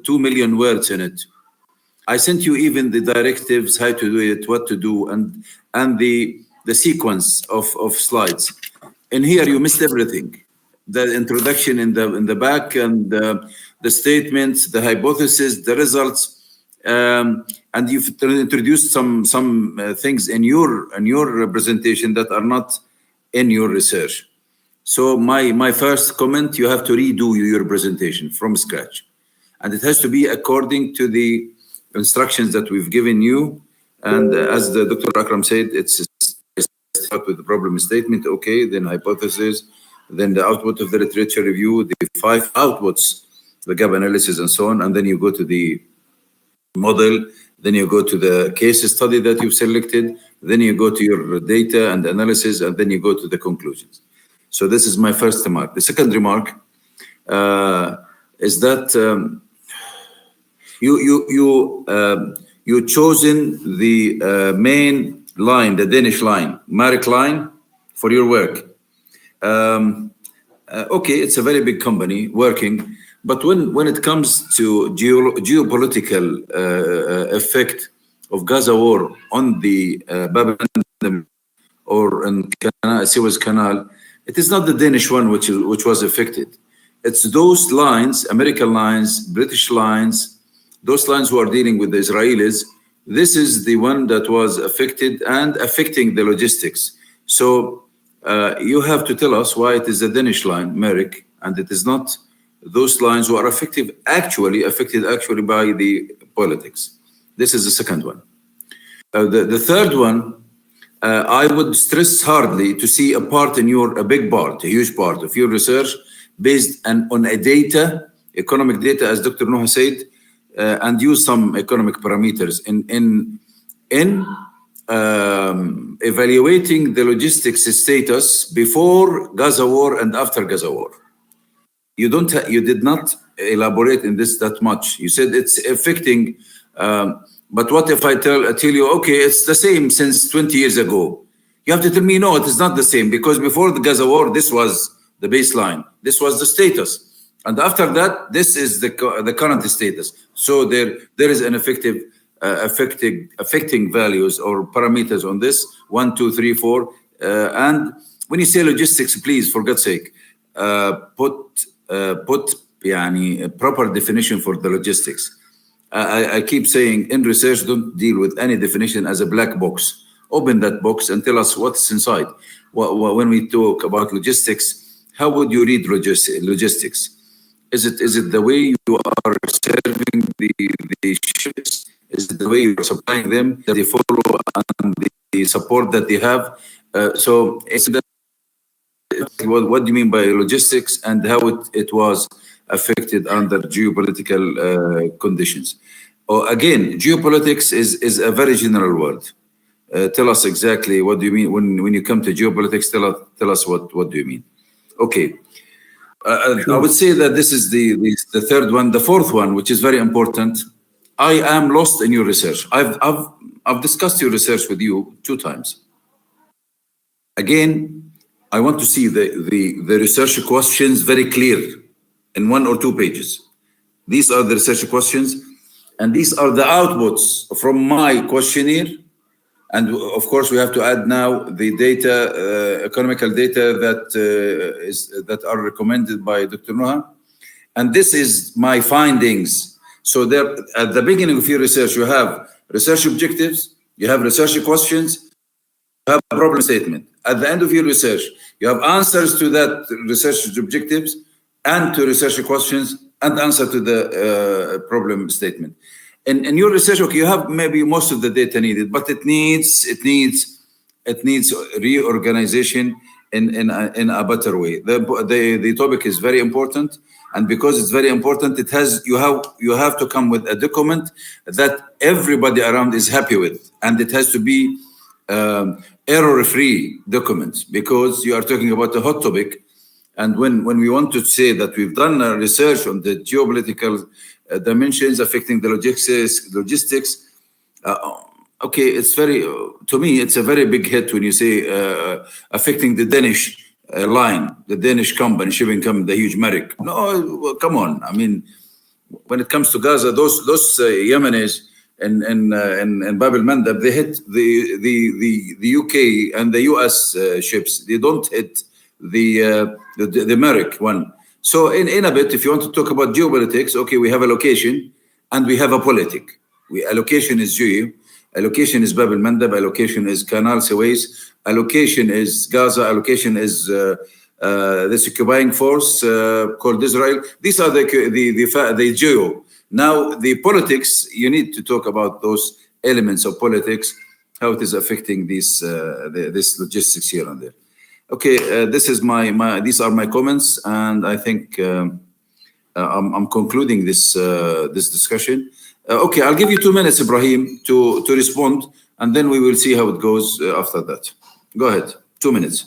[SPEAKER 1] 2 million words in it. I sent you even the directives, how to do it, what to do, and the sequence of slides. In here, you missed everything. The introduction in the back and the statements, the hypothesis, the results, and you've introduced some things in your presentation that are not in your research. So my first comment, you have to redo your presentation from scratch, and it has to be according to the instructions that we've given you. And as the Dr. Akram said, it's start with the problem statement, okay, then hypothesis, then the output of the literature review, the 5 outputs, the gap analysis and so on, and then you go to the model, then you go to the case study that you've selected, then you go to your data and analysis, and then you go to the conclusions. So this is my first remark. The second remark is that you chosen the main line, the Danish line, Marek line, for your work. Okay, it's a very big company working, but when it comes to geopolitical effect of Gaza war on the Bab el-Mandeb or in Suez Canal, it is not the Danish one which was affected. It's those lines, American lines, British lines, those lines who are dealing with the Israelis. This is the one that was affected and affecting the logistics. So you have to tell us why it is the Danish line, Merrick, and it is not those lines who are affected actually by the politics. This is the second one. The third one, I would stress hardly to see a big part, a huge part of your research based on a data, economic data, as Dr. Noha said, and use some economic parameters in evaluating the logistics status before Gaza war and after Gaza war. You did not elaborate in this that much. You said it's affecting, but what if I tell you, okay, it's the same since 20 years ago? You have to tell me, no, it is not the same, because before the Gaza war, this was the baseline. This was the status. And after that, this is the current status. So there is an affecting values or parameters on this, 1, 2, 3, 4. And when you say logistics, please, for God's sake, put a proper definition for the logistics. I keep saying in research, don't deal with any definition as a black box. Open that box and tell us what's inside. When we talk about logistics, how would you read logistics? Is it the way you are serving the ships? Is it the way you are supplying them, that they follow, and the support that they have? So what do you mean by logistics, and how it was affected under geopolitical conditions? Again, geopolitics is a very general word. Tell us exactly what do you mean when you come to geopolitics. Tell us what do you mean? Okay. I would say that this is the third one. The fourth one, which is very important, I am lost in your research. I've discussed your research with you 2 times. Again, I want to see the research questions very clear in 1 or 2 pages. These are the research questions, and these are the outputs from my questionnaire. And of course, we have to add now the data, economical data that are recommended by Dr. Noha. And this is my findings. So there, at the beginning of your research, you have research objectives, you have research questions, you have a problem statement. At the end of your research, you have answers to that research objectives and to research questions and answer to the problem statement. In your research, okay, you have maybe most of the data needed, but it needs reorganization in a better way. The topic is very important, and because it's very important, you have to come with a document that everybody around is happy with, and it has to be error-free document, because you are talking about a hot topic. And when we want to say that we've done research on the geopolitical dimensions affecting the logistics, okay, it's to me, it's a very big hit when you say affecting the Danish line, the Danish company, shipping company, the huge Merrick. No, come on. I mean, when it comes to Gaza, those Yemenis in Bab el-Mandeb, they hit the UK and the US ships. They don't hit the Merrick one. So in a bit, if you want to talk about geopolitics, okay, we have a location and we have a politic. Allocation is geo, allocation is Bab el-Mandeb, allocation is Canal Suez, allocation is Gaza, allocation is this occupying force called Israel. These are the geo. Now, the politics, you need to talk about those elements of politics, how it is affecting this logistics here and there. Okay, this is these are my comments, and I think I'm concluding this discussion. Okay, I'll give you 2 minutes, Ibrahim, to respond, and then we will see how it goes after that. Go ahead, 2 minutes.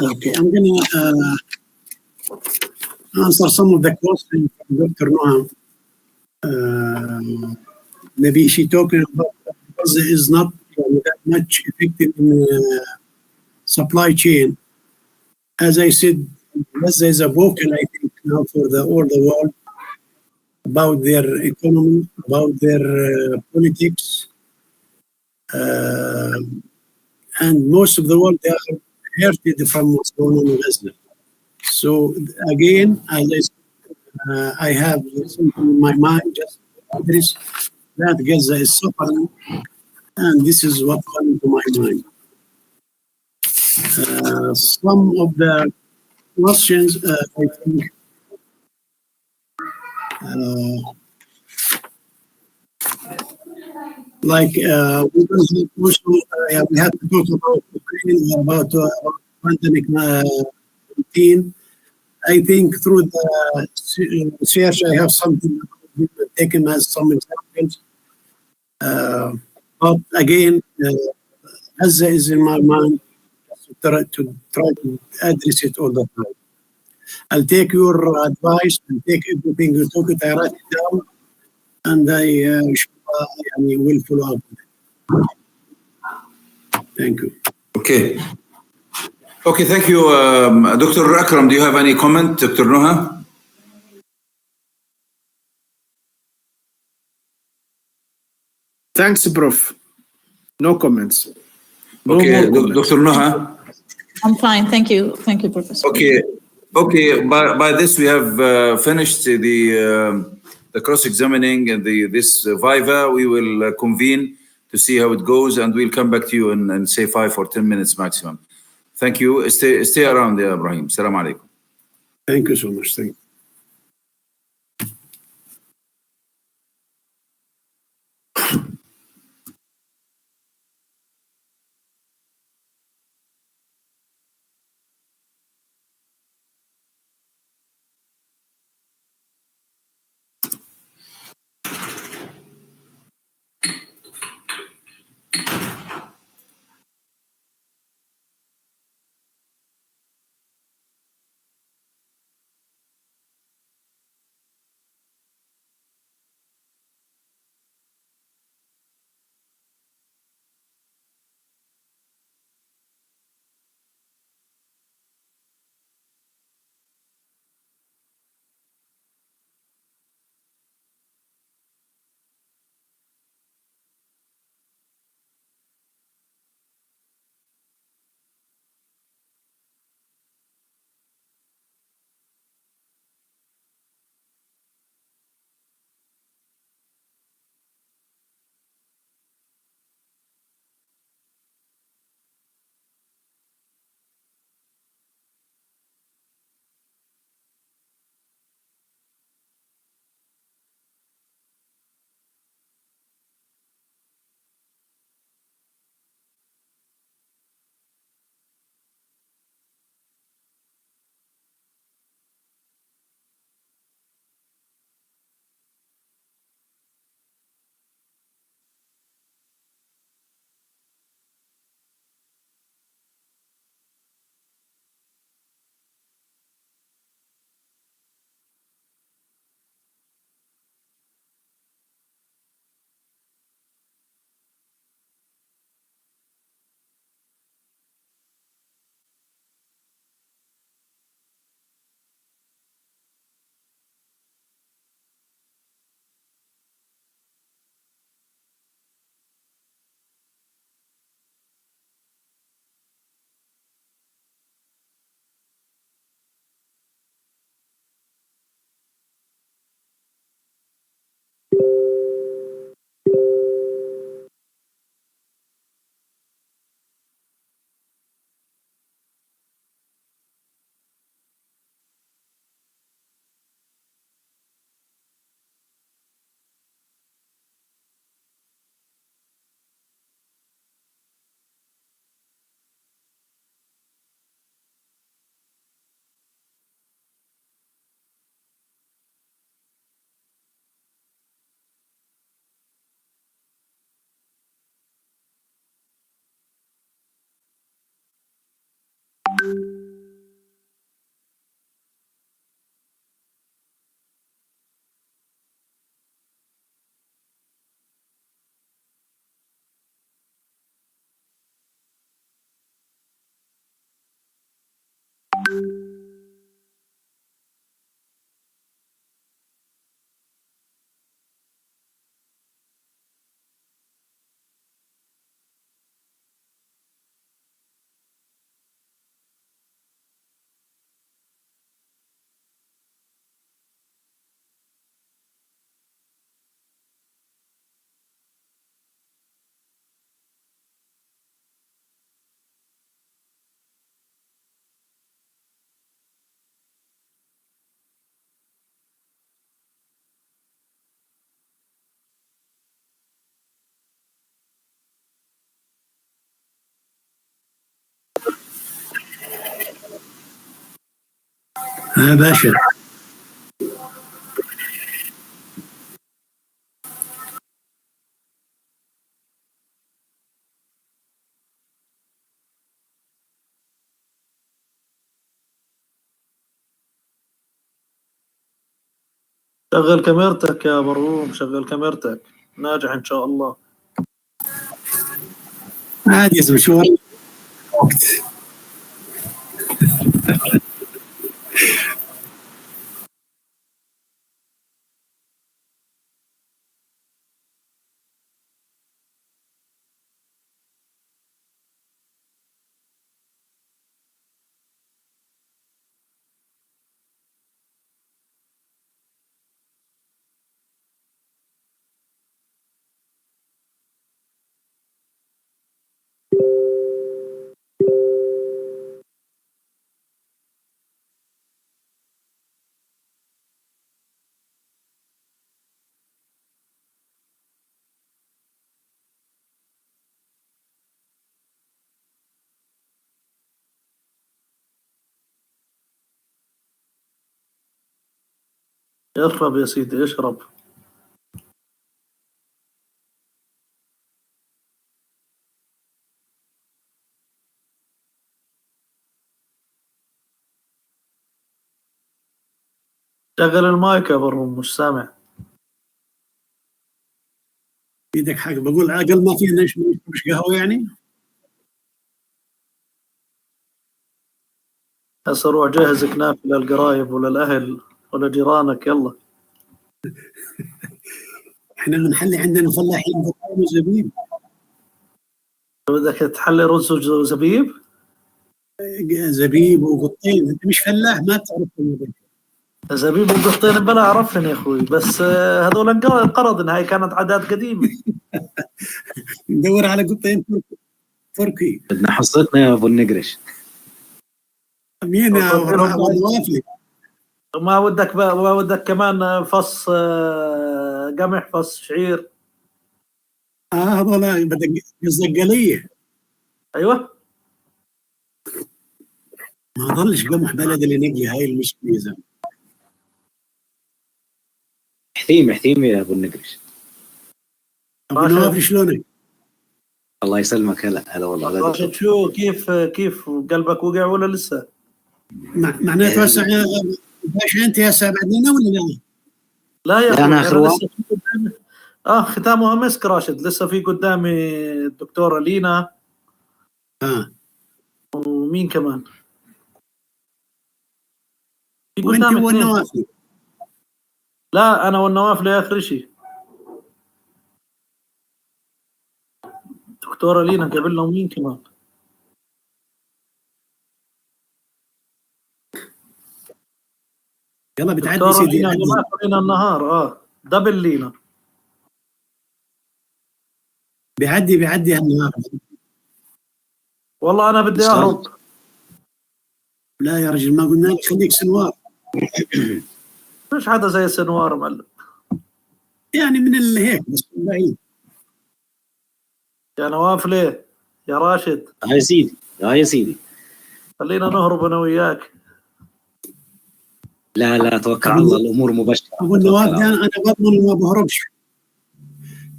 [SPEAKER 2] Okay, I'm going to answer some of the questions from Dr. Noam. Maybe she talking about because there is not that much effective in supply chain. As I said, Gaza is a vocal, I think, now for all the world about their economy, about their politics, and most of the world they are hurted from what's going on in Gaza. So again, as I said, I have something in my mind just address that Gaza is suffering, and this is what comes to my mind. Some of the questions, I think, like we have to talk about Ukraine, about pandemic 19. I think through the research, I have something taken as some examples. But again, Gaza is in my mind to try to address it all the time. I'll take your advice and take everything you took it, I write it down, and I will follow up with it. Thank you.
[SPEAKER 1] Okay. Okay, thank you. Dr. Akram, do you have any comment? Dr. Noha?
[SPEAKER 4] Thanks, Prof. No comments. No
[SPEAKER 1] Okay,
[SPEAKER 4] more comments.
[SPEAKER 1] Dr. Noha?
[SPEAKER 3] I'm fine. Thank you. Thank you, Professor.
[SPEAKER 1] Okay. Okay, by this we have finished the cross-examining and this viva. We will convene to see how it goes, and we'll come back to you in say 5 or 10 minutes maximum. Thank you. Stay around there, Ibrahim. Salam alaikum.
[SPEAKER 2] Thank you so much. Thank you. باشا.
[SPEAKER 5] شغل كاميرتك يا بروم، شغل كاميرتك، ناجح إن شاء الله.
[SPEAKER 2] عادي يا زلمة، شو وقت.
[SPEAKER 5] اشرب يا سيدي اشرب. شغل المايك يا بروم، مش سامع.
[SPEAKER 2] بيدك حق، بقول اقل ما فينا مش قهوه يعني.
[SPEAKER 5] هسه روح جهز كنافة للقرايب وللأهل ولجيرانك، يلا.
[SPEAKER 2] احنا بنحلي عندنا فلاحين بطاطا وزبيب.
[SPEAKER 5] بدك تحلي رز وزبيب؟
[SPEAKER 2] زبيب وقطين، انت مش فلاح ما تعرف الموضوع.
[SPEAKER 5] زبيب وقطين بلا أعرفهم يا أخوي، بس هذول انقرض، هاي كانت عادات قديمة.
[SPEAKER 2] ندور على قطين تركي.
[SPEAKER 6] بدنا حصتنا يا ابو النقرش.
[SPEAKER 2] مين والوافلي.
[SPEAKER 5] ما ودك كمان فص قمح، فص شعير.
[SPEAKER 2] هذول بدك الزقليه.
[SPEAKER 5] ايوه.
[SPEAKER 2] ما ظلش قمح بلد اللي نقي، هاي المشكله يا زلمه.
[SPEAKER 6] حثيم يا ابو النقرش.
[SPEAKER 2] ابو نواف شلونك؟
[SPEAKER 6] الله يسلمك. هلا والله.
[SPEAKER 5] راشد شو كيف قلبك وقع ولا لسه؟
[SPEAKER 2] معناته هسه باشا انت هسه بعد لنا ولا لا؟
[SPEAKER 5] لا يا اخوي
[SPEAKER 6] انا اخر
[SPEAKER 5] لسه في قدامي. ختامها مسك راشد، لسه في قدامي الدكتورة لينا. ومين كمان؟ في
[SPEAKER 2] وانت
[SPEAKER 5] قدامي اثنين.
[SPEAKER 2] والنوافل.
[SPEAKER 5] لا انا والنواف لاخر شيء. دكتورة لينا قبلنا، ومين كمان؟
[SPEAKER 2] يلا بتعدي
[SPEAKER 5] دكتورة
[SPEAKER 2] سيدي.
[SPEAKER 5] لينا لينا النهار دبل لينا.
[SPEAKER 2] بيعدي هالنهار.
[SPEAKER 5] والله انا بدي اهرب.
[SPEAKER 2] لا يا رجل، ما قلنا لك خليك سنوار.
[SPEAKER 5] مش حدا زي سنوار معلم.
[SPEAKER 2] يعني من هيك بس بعيد.
[SPEAKER 5] يا نواف ليه؟ يا راشد.
[SPEAKER 6] يا سيدي.
[SPEAKER 5] خلينا نهرب انا وياك.
[SPEAKER 6] لا توكل على الله، الامور مبشره.
[SPEAKER 2] ابو النواف ده انا بضمن ما بهربش.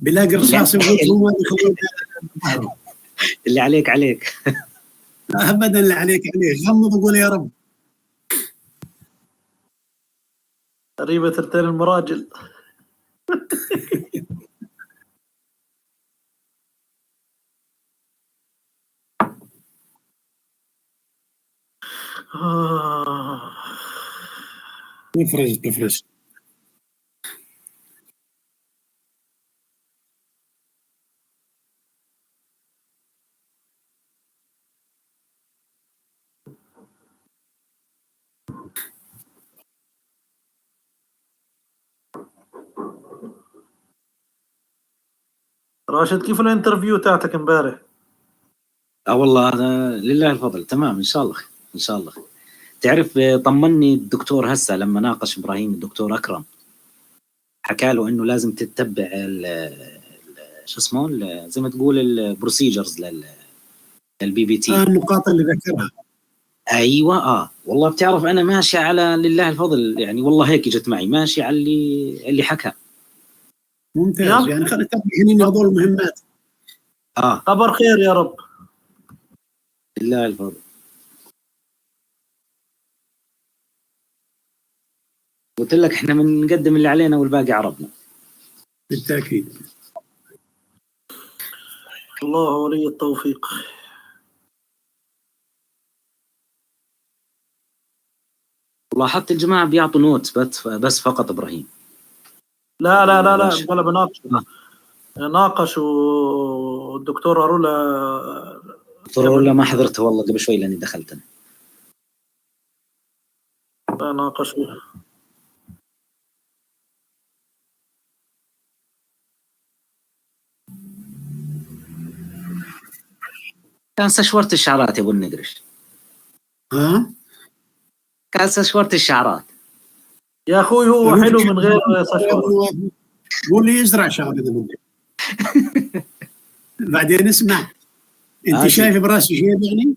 [SPEAKER 2] بلاقي رصاص بوجهه ما بيخلوني.
[SPEAKER 6] اللي عليك.
[SPEAKER 2] ابدا اللي عليك عليه، غمض وقول يا رب.
[SPEAKER 5] قريبة ترتين المراجل.
[SPEAKER 2] تفرج.
[SPEAKER 5] راشد، كيف الانترفيو تاعتك امبارح؟
[SPEAKER 6] والله هذا لله الفضل، تمام ان شاء الله ان شاء الله. تعرف طمني الدكتور هسه لما ناقش ابراهيم الدكتور اكرم، حكى له انه لازم تتبع شو اسمه زي ما تقول البروسيجرز للبي بي تي.
[SPEAKER 2] النقاط اللي ذكرها.
[SPEAKER 6] ايوه والله بتعرف انا ماشي على لله الفضل، يعني والله هيك جت معي ماشي على اللي حكى.
[SPEAKER 2] ممتاز، يعني خلينا نتابع هذول المهمات.
[SPEAKER 5] خبر خير يا رب.
[SPEAKER 6] لله الفضل. قلت لك احنا بنقدم اللي علينا والباقي عربنا.
[SPEAKER 2] بالتاكيد.
[SPEAKER 5] الله ولي التوفيق.
[SPEAKER 6] والله حتى الجماعه بيعطوا نوت بس فقط ابراهيم.
[SPEAKER 5] لا ولا ناقشوا الدكتور
[SPEAKER 6] رولا ما حضرته والله قبل شوي لاني دخلت انا.
[SPEAKER 5] لا ناقشوا.
[SPEAKER 6] كان سشورت الشعرات يا ابو النقرش. كان سشورت الشعرات
[SPEAKER 5] يا اخوي، هو حلو من غير سشورة.
[SPEAKER 2] قول لي ازرع شعر اذا بدك. بعدين اسمع، انت شايف براسي شيء يعني؟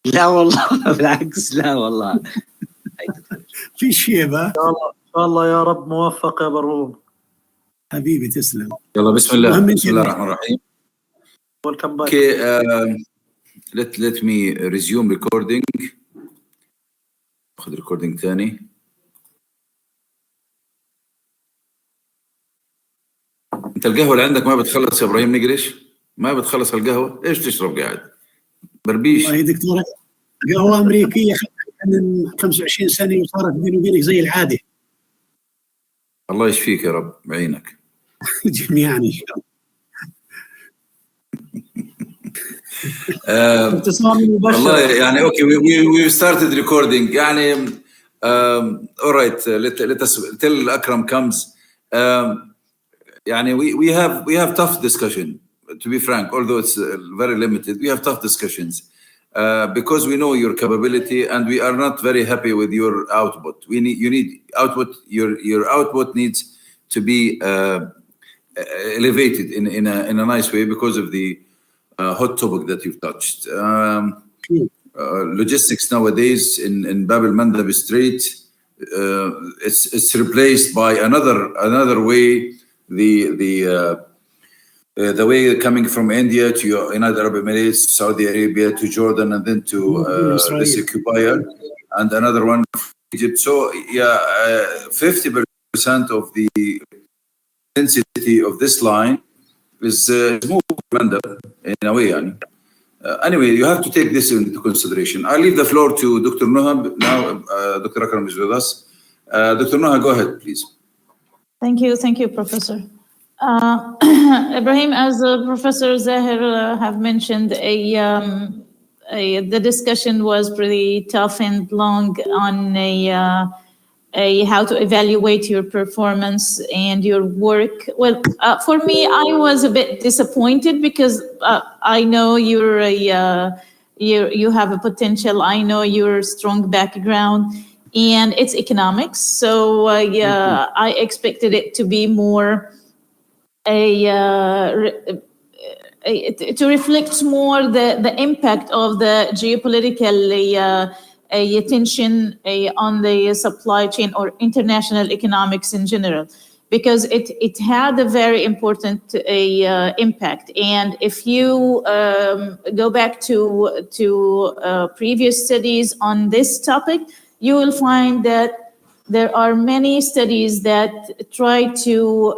[SPEAKER 6] لا والله بالعكس، لا والله.
[SPEAKER 2] في شيبه.
[SPEAKER 5] ان شاء الله يا رب موفق يا بروم.
[SPEAKER 2] حبيبي تسلم.
[SPEAKER 1] يلا بسم الله الرحمن الرحيم.
[SPEAKER 5] Welcome back.
[SPEAKER 1] Okay, let me resume recording. خذ recording ثاني. انت القهوه اللي عندك ما بتخلص يا ابراهيم نقرش؟ ما بتخلص القهوه؟ ايش تشرب قاعد؟ بربيش.
[SPEAKER 2] والله دكتوره، قهوه امريكيه من 25 سنه وصارت بيني وبينك زي العاده.
[SPEAKER 1] الله يشفيك يا رب، بعينك.
[SPEAKER 2] جميعا ان شاء الله.
[SPEAKER 1] والله يعني اوكي we started recording يعني all right let us till Akram comes. يعني we have tough discussion, to be frank, although it's very limited. We have tough discussions because we know your capability and we are not very happy with your output. You need output. Your output needs to be elevated in a nice way because of the hot topic that you've touched. Logistics nowadays in Bab el-Mandab Strait, it's replaced by another way. The way coming from India to United Arab Emirates, Saudi Arabia to Jordan, and then to this occupier, and another one from Egypt. So yeah, 50% of the density of this line is moved in a way. Anyway, you have to take this into consideration. I leave the floor to Dr. Nuha now. Dr. Akram is with us. Dr. Nuha, go ahead, please.
[SPEAKER 3] Thank you, Professor. Ibrahim, as Professor Zahir have mentioned, the discussion was pretty tough and long on how to evaluate your performance and your work. Well, for me, I was a bit disappointed because I know you have a potential. I know your strong background, and it's economics. So I expected it to be more to reflect more the impact of the geopolitical tension on the supply chain or international economics in general. because it had a very important impact. And if you go back to previous studies on this topic, you will find that there are many studies that try to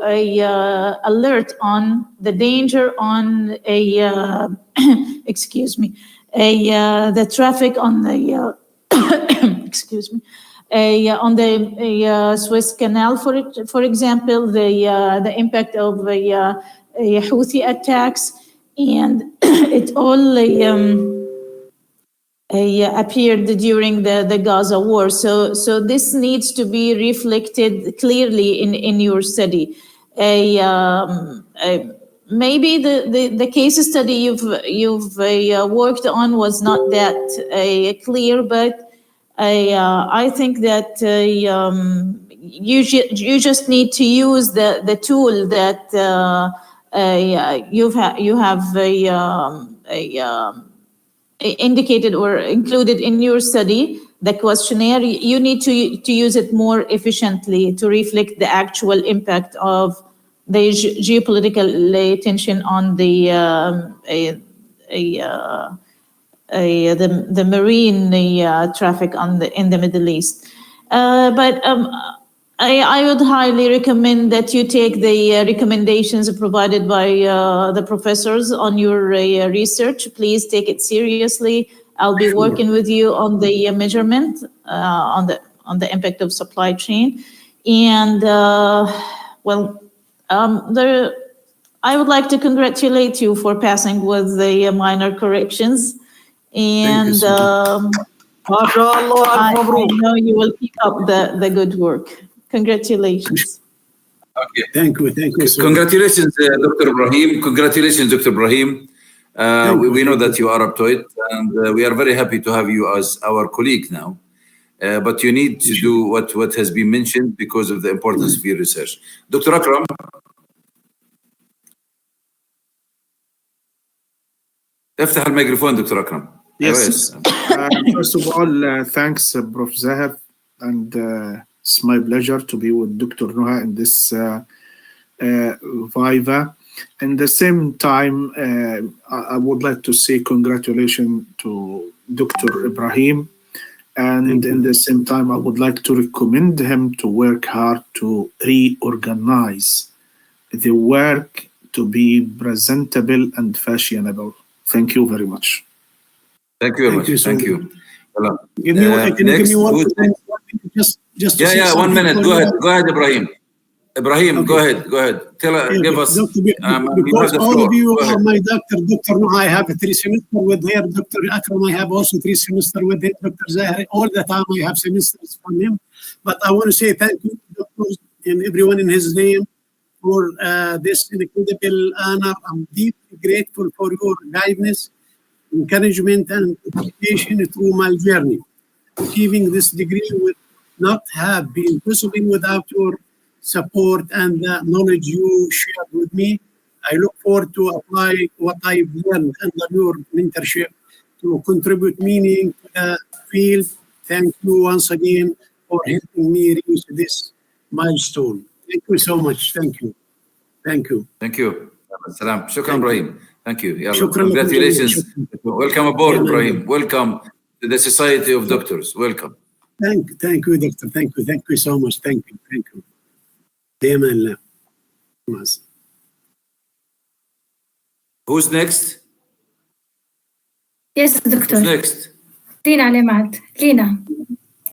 [SPEAKER 3] alert on the danger on excuse me, the traffic on the excuse me, on the Suez Canal, for example, the impact of Houthi attacks, and it all appeared during the Gaza war. So this needs to be reflected clearly in your study. Maybe the case study you've worked on was not that clear, but I think that you just need to use the tool that you have indicated or included in your study, the questionnaire. You need to use it more efficiently to reflect the actual impact of the geopolitical tension on the marine traffic in the Middle East. But I would highly recommend that you take the recommendations provided by the professors on your research. Please take it seriously. I'll be working with you on the measurement on the impact of supply chain, and I would like to congratulate you for passing with the minor corrections. And I know you will keep up the good work. Congratulations.
[SPEAKER 1] Okay.
[SPEAKER 2] Thank you.
[SPEAKER 1] Congratulations, Dr. Ibrahim. Congratulations, Dr. Ibrahim. We know that you are up to it, and we are very happy to have you as our colleague now. But you need to do what has been mentioned because of the importance of your research. Dr. Akram. افتح الميكروفون دكتور أكرم.
[SPEAKER 4] Yes. First of all, thanks, Prof. Zahar, and it's my pleasure to be with Dr. Nuha in this Viva. At the same time, I would like to say congratulations to Dr. Ibrahim, and in the same time, I would like to recommend him to work hard to reorganize the work to be presentable and fashionable. Thank you very much.
[SPEAKER 1] Thank you very much. Thank you.
[SPEAKER 2] Give me one minute, just
[SPEAKER 1] 1 minute. Go ahead, Ibrahim. Ibrahim, okay. Go ahead. Give us.
[SPEAKER 2] Because all of you are my doctor. Dr. Nuha, I have 3 semesters with her. Dr. Akram, I have also 3 semesters with him. Dr. Zahar, all the time I have semesters from him. But I want to say thank you, doctors, and everyone in his name for this incredible honor. I'm deeply grateful for your guidance, encouragement, and education through my journey. Achieving this degree would not have been possible without your support and the knowledge you shared with me. I look forward to apply what I've learned under your mentorship to contribute meaning to the field. Thank you once again for helping me reach this milestone. Thank you so much. Thank you.
[SPEAKER 1] Thank you. Salam. Shukran, Ibrahim. Thank you.
[SPEAKER 2] Shukran.
[SPEAKER 1] Congratulations. Welcome aboard, Ibrahim. Welcome to the Society of Doctors. Welcome.
[SPEAKER 2] Thank you, Doctor. Thank you so much. Thank you.
[SPEAKER 1] Who's next?
[SPEAKER 7] Yes, Doctor.
[SPEAKER 1] Who's next?
[SPEAKER 7] Lina علي معد. Lina.